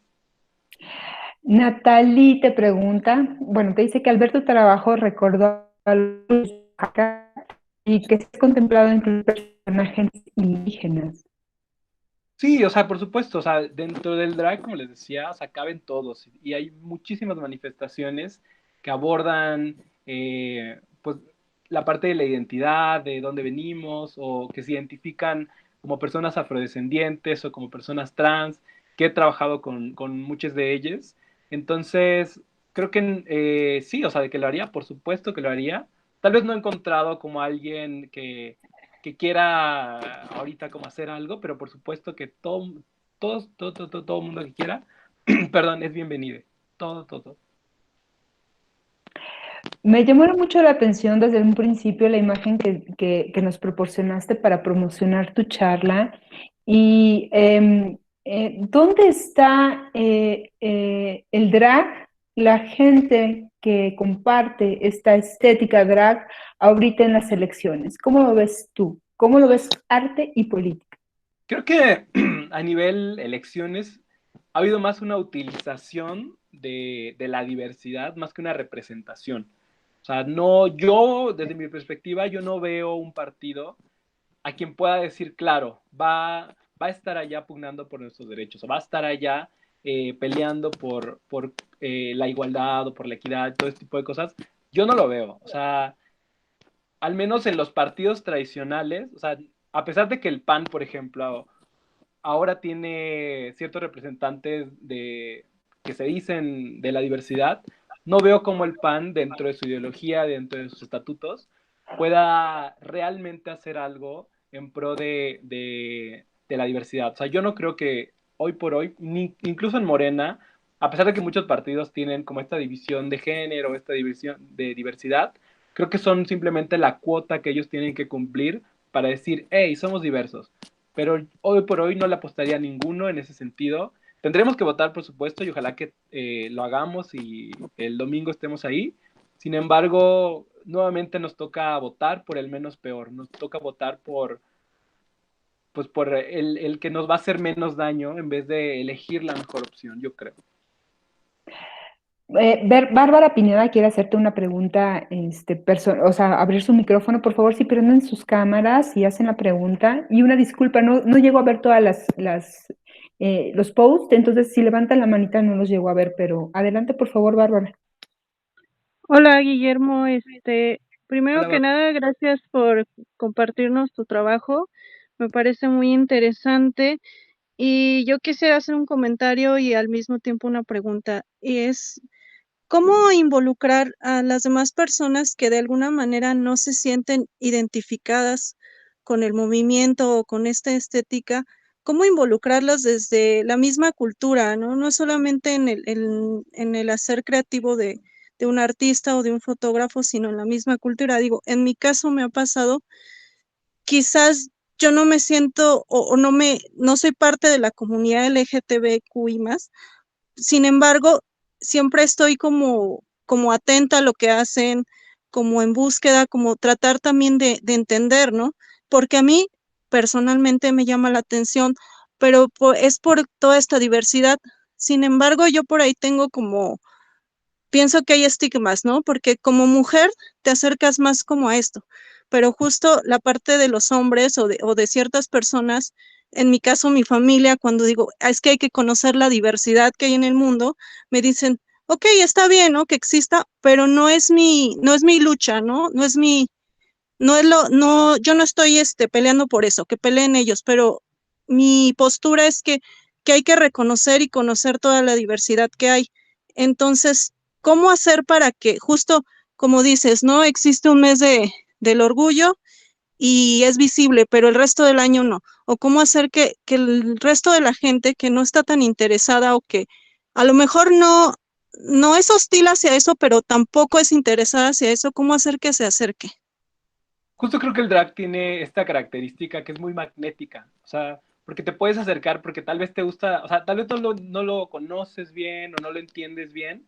Natalie te pregunta, bueno, te dice que al ver tu trabajo recordó a los acá y que se ha contemplado incluir personajes indígenas. Sí, o sea, por supuesto, o sea, dentro del drag, como les decía, o sea, caben todos y hay muchísimas manifestaciones que abordan, pues, la parte de la identidad, de dónde venimos, o que se identifican como personas afrodescendientes o como personas trans, que he trabajado con muchas de ellas. Entonces, creo que sí, o sea, de que lo haría, por supuesto que lo haría. Tal vez no he encontrado como alguien que quiera ahorita como hacer algo, pero por supuesto que todo mundo que quiera, perdón, es bienvenido. Todo. Me llamó mucho la atención desde un principio la imagen que nos proporcionaste para promocionar tu charla. Y ¿dónde está el drag, la gente que comparte esta estética drag ahorita en las elecciones? ¿Cómo lo ves tú? ¿Cómo lo ves arte y política? Creo que a nivel elecciones ha habido más una utilización de la diversidad más que una representación. O sea, no, yo, desde mi perspectiva, yo no veo un partido a quien pueda decir, claro, va a estar allá pugnando por nuestros derechos, o va a estar allá peleando por la igualdad o por la equidad, todo este tipo de cosas. Yo no lo veo. O sea, al menos en los partidos tradicionales, o sea, a pesar de que el PAN, por ejemplo, ahora tiene ciertos representantes que se dicen de la diversidad, no veo cómo el PAN, dentro de su ideología, dentro de sus estatutos, pueda realmente hacer algo en pro de la diversidad. O sea, yo no creo que hoy por hoy, incluso en Morena, a pesar de que muchos partidos tienen como esta división de género, esta división de diversidad, creo que son simplemente la cuota que ellos tienen que cumplir para decir, hey, somos diversos, pero hoy por hoy no le apostaría a ninguno en ese sentido. Tendremos que votar, por supuesto, y ojalá que lo hagamos y el domingo estemos ahí. Sin embargo, nuevamente nos toca votar por el menos peor, nos toca votar pues por el que nos va a hacer menos daño en vez de elegir la mejor opción, yo creo. Bárbara Pineda quiere hacerte una pregunta, o sea, abrir su micrófono, por favor, si prenden sus cámaras y hacen la pregunta. Y una disculpa, no llego a ver todas los posts, entonces si levantan la manita no los llego a ver, pero adelante, por favor, Bárbara. Hola Guillermo, primero Hola, que Bar- nada, gracias por compartirnos tu trabajo. Me parece muy interesante y yo quisiera hacer un comentario y al mismo tiempo una pregunta. Y es, ¿cómo involucrar a las demás personas que de alguna manera no se sienten identificadas con el movimiento o con esta estética? ¿Cómo involucrarlas desde la misma cultura, no? No solamente en el hacer creativo de un artista o de un fotógrafo, sino en la misma cultura. Digo, en mi caso me ha pasado, quizás yo no me siento o no soy parte de la comunidad LGTBQI más. Sin embargo, siempre estoy como atenta a lo que hacen, como en búsqueda, como tratar también de entender, ¿no? Porque a mí personalmente me llama la atención, pero es por toda esta diversidad. Sin embargo, yo por ahí tengo como, pienso que hay estigmas, ¿no? Porque como mujer te acercas más como a esto, pero justo la parte de los hombres o de ciertas personas, en mi caso mi familia, cuando digo, es que hay que conocer la diversidad que hay en el mundo, me dicen, ok, está bien, ¿no? Que exista, pero no es mi lucha, ¿no? No, yo no estoy peleando por eso, que peleen ellos, pero mi postura es que hay que reconocer y conocer toda la diversidad que hay. Entonces, ¿cómo hacer para que, justo como dices, no existe un mes del orgullo y es visible, pero el resto del año no? ¿O cómo hacer que el resto de la gente que no está tan interesada o que a lo mejor no es hostil hacia eso, pero tampoco es interesada hacia eso, cómo hacer que se acerque? Justo creo que el drag tiene esta característica que es muy magnética, o sea, porque te puedes acercar porque tal vez te gusta, o sea, tal vez no lo conoces bien o no lo entiendes bien,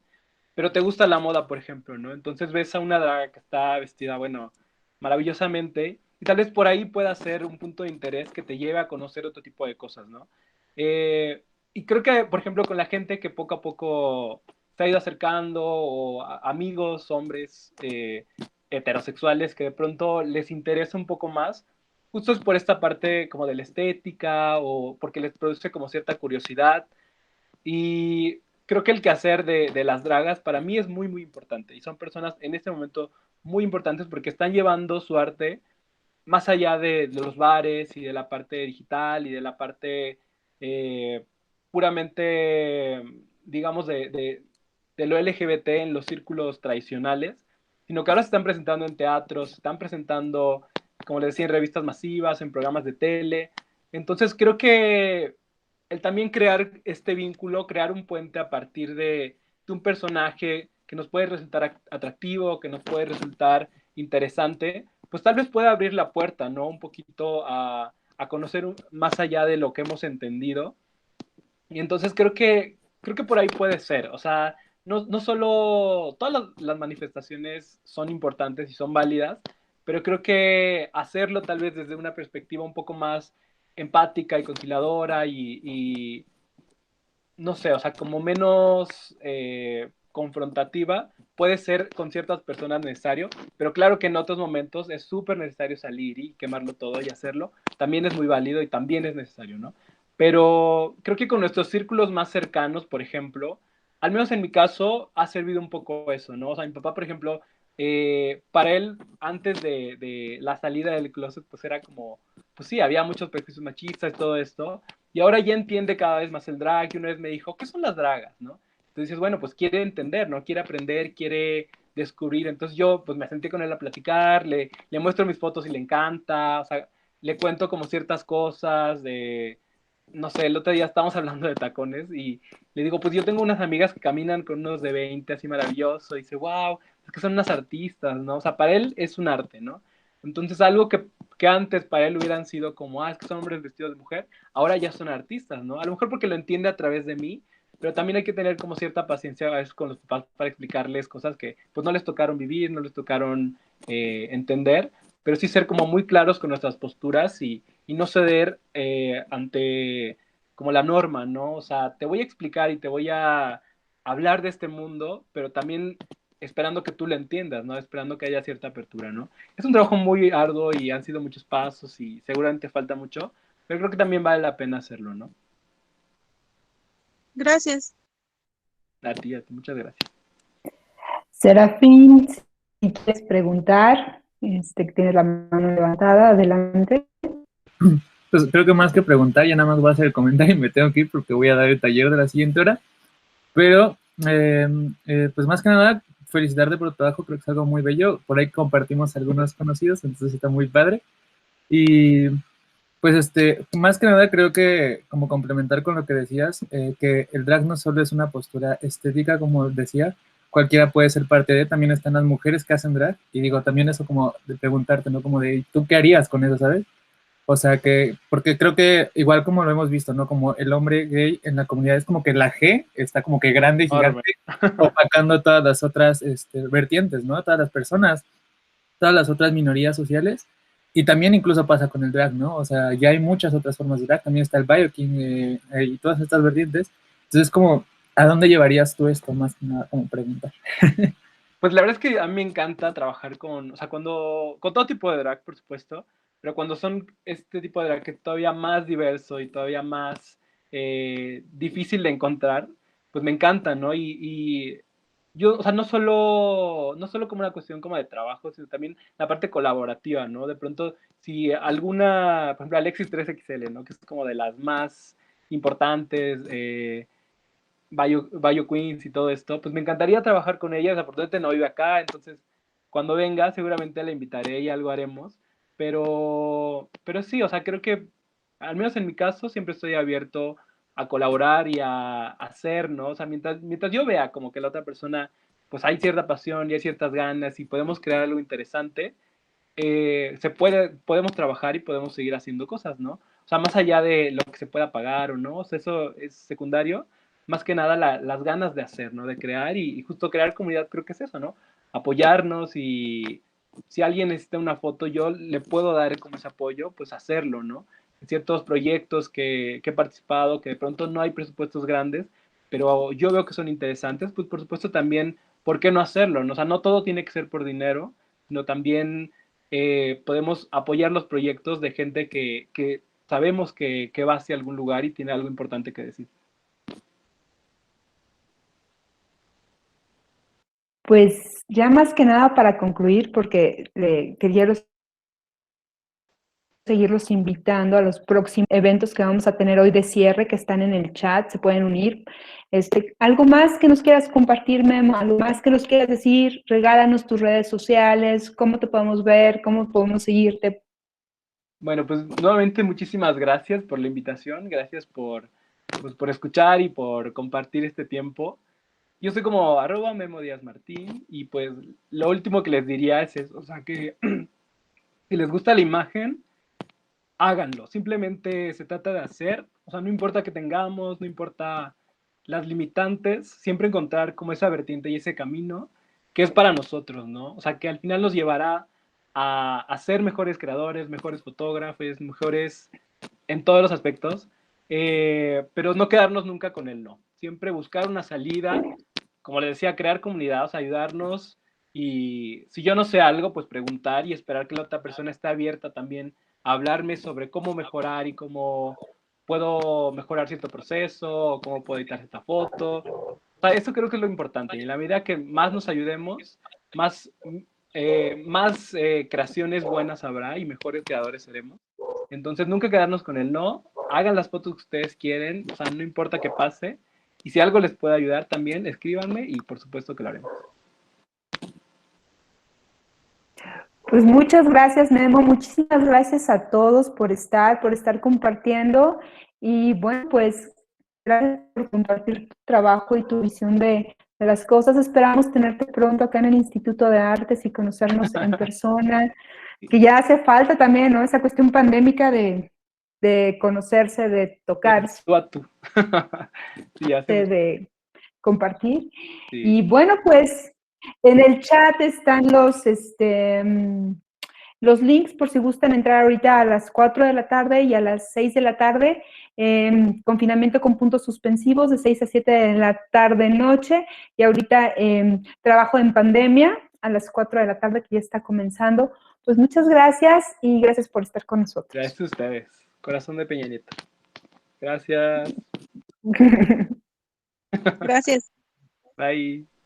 pero te gusta la moda, por ejemplo, ¿no? Entonces ves a una draga que está vestida, bueno, maravillosamente, y tal vez por ahí pueda ser un punto de interés que te lleve a conocer otro tipo de cosas, ¿no? Y creo que, por ejemplo, con la gente que poco a poco se ha ido acercando, o amigos, hombres heterosexuales, que de pronto les interesa un poco más, justo es por esta parte como de la estética, o porque les produce como cierta curiosidad, y creo que el quehacer de las dragas para mí es muy importante. Y son personas en este momento muy importantes porque están llevando su arte más allá de los bares y de la parte digital y de la parte eh, puramente, digamos, de lo LGBT en los círculos tradicionales, sino que ahora se están presentando en teatros, se están presentando, como les decía, en revistas masivas, en programas de tele. Entonces creo que el también crear este vínculo, crear un puente a partir de un personaje que nos puede resultar atractivo, que nos puede resultar interesante, pues tal vez pueda abrir la puerta, ¿no? Un poquito a conocer más allá de lo que hemos entendido. Y entonces creo que por ahí puede ser. O sea, no solo todas las manifestaciones son importantes y son válidas, pero creo que hacerlo tal vez desde una perspectiva un poco más empática y conciliadora y no sé, o sea, como menos confrontativa, puede ser con ciertas personas necesario, pero claro que en otros momentos es súper necesario salir y quemarlo todo y hacerlo. También es muy válido y también es necesario, ¿no? Pero creo que con nuestros círculos más cercanos, por ejemplo, al menos en mi caso, ha servido un poco eso, ¿no? O sea, mi papá, por ejemplo, para él, antes de la salida del closet, pues era como, pues sí, había muchos prejuicios machistas y todo esto, y ahora ya entiende cada vez más el drag, y una vez me dijo, ¿qué son las dragas, no? Entonces dices, bueno, pues quiere entender, ¿no? Quiere aprender, quiere descubrir. Entonces yo, pues me senté con él a platicar, le muestro mis fotos y le encanta, o sea, le cuento como ciertas cosas de, no sé, el otro día estábamos hablando de tacones y le digo, pues yo tengo unas amigas que caminan con unos de 20 así maravilloso, y dice, wow, es que son unas artistas, ¿no? O sea, para él es un arte, ¿no? Entonces algo que antes para él hubieran sido como, es que son hombres vestidos de mujer, ahora ya son artistas, ¿no? A lo mejor porque lo entiende a través de mí, pero también hay que tener como cierta paciencia a veces con los papás para explicarles cosas que pues no les tocaron vivir, no les tocaron entender, pero sí ser como muy claros con nuestras posturas y no ceder ante como la norma, ¿no? O sea, te voy a explicar y te voy a hablar de este mundo, pero también esperando que tú lo entiendas, ¿no? Esperando que haya cierta apertura, ¿no? Es un trabajo muy arduo y han sido muchos pasos y seguramente falta mucho, pero creo que también vale la pena hacerlo, ¿no? Gracias. A ti, muchas gracias. Serafín, si quieres preguntar, que tienes la mano levantada, adelante. Pues creo que más que preguntar, ya nada más voy a hacer el comentario y me tengo que ir porque voy a dar el taller de la siguiente hora. Pero, pues más que nada, felicitarte por tu trabajo, creo que es algo muy bello. Por ahí compartimos algunos conocidos, entonces está muy padre. Y pues más que nada creo que como complementar con lo que decías, que el drag no solo es una postura estética, como decía, cualquiera puede ser parte de, también están las mujeres que hacen drag, y digo, también eso como de preguntarte, ¿no? Como de, ¿tú qué harías con eso, sabes? O sea que, porque creo que igual como lo hemos visto, ¿no? Como el hombre gay en la comunidad es como que la G está como que grande y gigante, opacando todas las otras vertientes, ¿no? Todas las personas, todas las otras minorías sociales. Y también incluso pasa con el drag, ¿no? O sea, ya hay muchas otras formas de drag, también está el bioking y todas estas vertientes. Entonces, como, ¿a dónde llevarías tú esto? Más que nada, como preguntar. Pues la verdad es que a mí me encanta trabajar con, o sea, con todo tipo de drag, por supuesto, pero cuando son este tipo de drag que es todavía más diverso y todavía más difícil de encontrar, pues me encanta, ¿no? Y yo, o sea, no solo como una cuestión como de trabajo, sino también la parte colaborativa, ¿no? De pronto, si alguna, por ejemplo, Alexis 3XL, ¿no? Que es como de las más importantes, Bayo Queens y todo esto, pues me encantaría trabajar con ella. Desafortunadamente no vive acá, entonces cuando venga seguramente la invitaré y algo haremos. Pero sí, o sea, creo que al menos en mi caso siempre estoy abierto a colaborar y a hacer, ¿no? O sea, mientras yo vea como que la otra persona, pues hay cierta pasión y hay ciertas ganas y podemos crear algo interesante, podemos trabajar y podemos seguir haciendo cosas, ¿no? O sea, más allá de lo que se pueda pagar o no, o sea, eso es secundario, más que nada las ganas de hacer, ¿no? De crear y justo crear comunidad creo que es eso, ¿no? Apoyarnos y si alguien necesita una foto, yo le puedo dar como ese apoyo, pues hacerlo, ¿no? En ciertos proyectos que he participado, que de pronto no hay presupuestos grandes, pero yo veo que son interesantes, pues por supuesto también, ¿por qué no hacerlo? ¿No? O sea, no todo tiene que ser por dinero, sino también podemos apoyar los proyectos de gente que sabemos que va hacia algún lugar y tiene algo importante que decir. Pues ya más que nada para concluir, porque quería los seguirlos invitando a los próximos eventos que vamos a tener hoy de cierre, que están en el chat, se pueden unir. ¿Algo más que nos quieras compartir, Memo? ¿Algo más que nos quieras decir? Regálanos tus redes sociales, cómo te podemos ver, cómo podemos seguirte. Bueno, pues nuevamente muchísimas gracias por la invitación, gracias pues, por escuchar y por compartir este tiempo. Yo soy como @Memo Díaz Martín y pues lo último que les diría es eso, o sea que si les gusta la imagen, háganlo. Simplemente se trata de hacer, o sea, no importa que tengamos, no importa las limitantes, siempre encontrar como esa vertiente y ese camino que es para nosotros, ¿no? O sea, que al final nos llevará a ser mejores creadores, mejores fotógrafos, mejores en todos los aspectos, pero no quedarnos nunca con el no. Siempre buscar una salida, como les decía, crear comunidad, o sea, ayudarnos y si yo no sé algo, pues preguntar y esperar que la otra persona esté abierta también a hablarme sobre cómo mejorar y cómo puedo mejorar cierto proceso, o cómo puedo editar esta foto. O sea, eso creo que es lo importante. Y en la medida que más nos ayudemos, más creaciones buenas habrá y mejores creadores seremos. Entonces, nunca quedarnos con el no. Hagan las fotos que ustedes quieren, o sea, no importa qué pase. Y si algo les puede ayudar también, escríbanme y por supuesto que lo haremos. Pues muchas gracias, Memo. Muchísimas gracias a todos por estar compartiendo. Y bueno, pues gracias por compartir tu trabajo y tu visión de las cosas. Esperamos tenerte pronto acá en el Instituto de Artes y conocernos en persona, que ya hace falta también, ¿no? Esa cuestión pandémica de conocerse, de tocarse, Tú a tú. Sí, de compartir. sí. Y bueno, pues en el chat están los links por si gustan entrar ahorita a las 4 de la tarde y a las 6 de la tarde. Confinamiento con puntos suspensivos de 6 a 7 de la tarde noche. Y ahorita trabajo en pandemia a las 4 de la tarde que ya está comenzando. Pues muchas gracias y gracias por estar con nosotros. Gracias a ustedes. Corazón de Peña Nieto. Gracias. Gracias. Bye.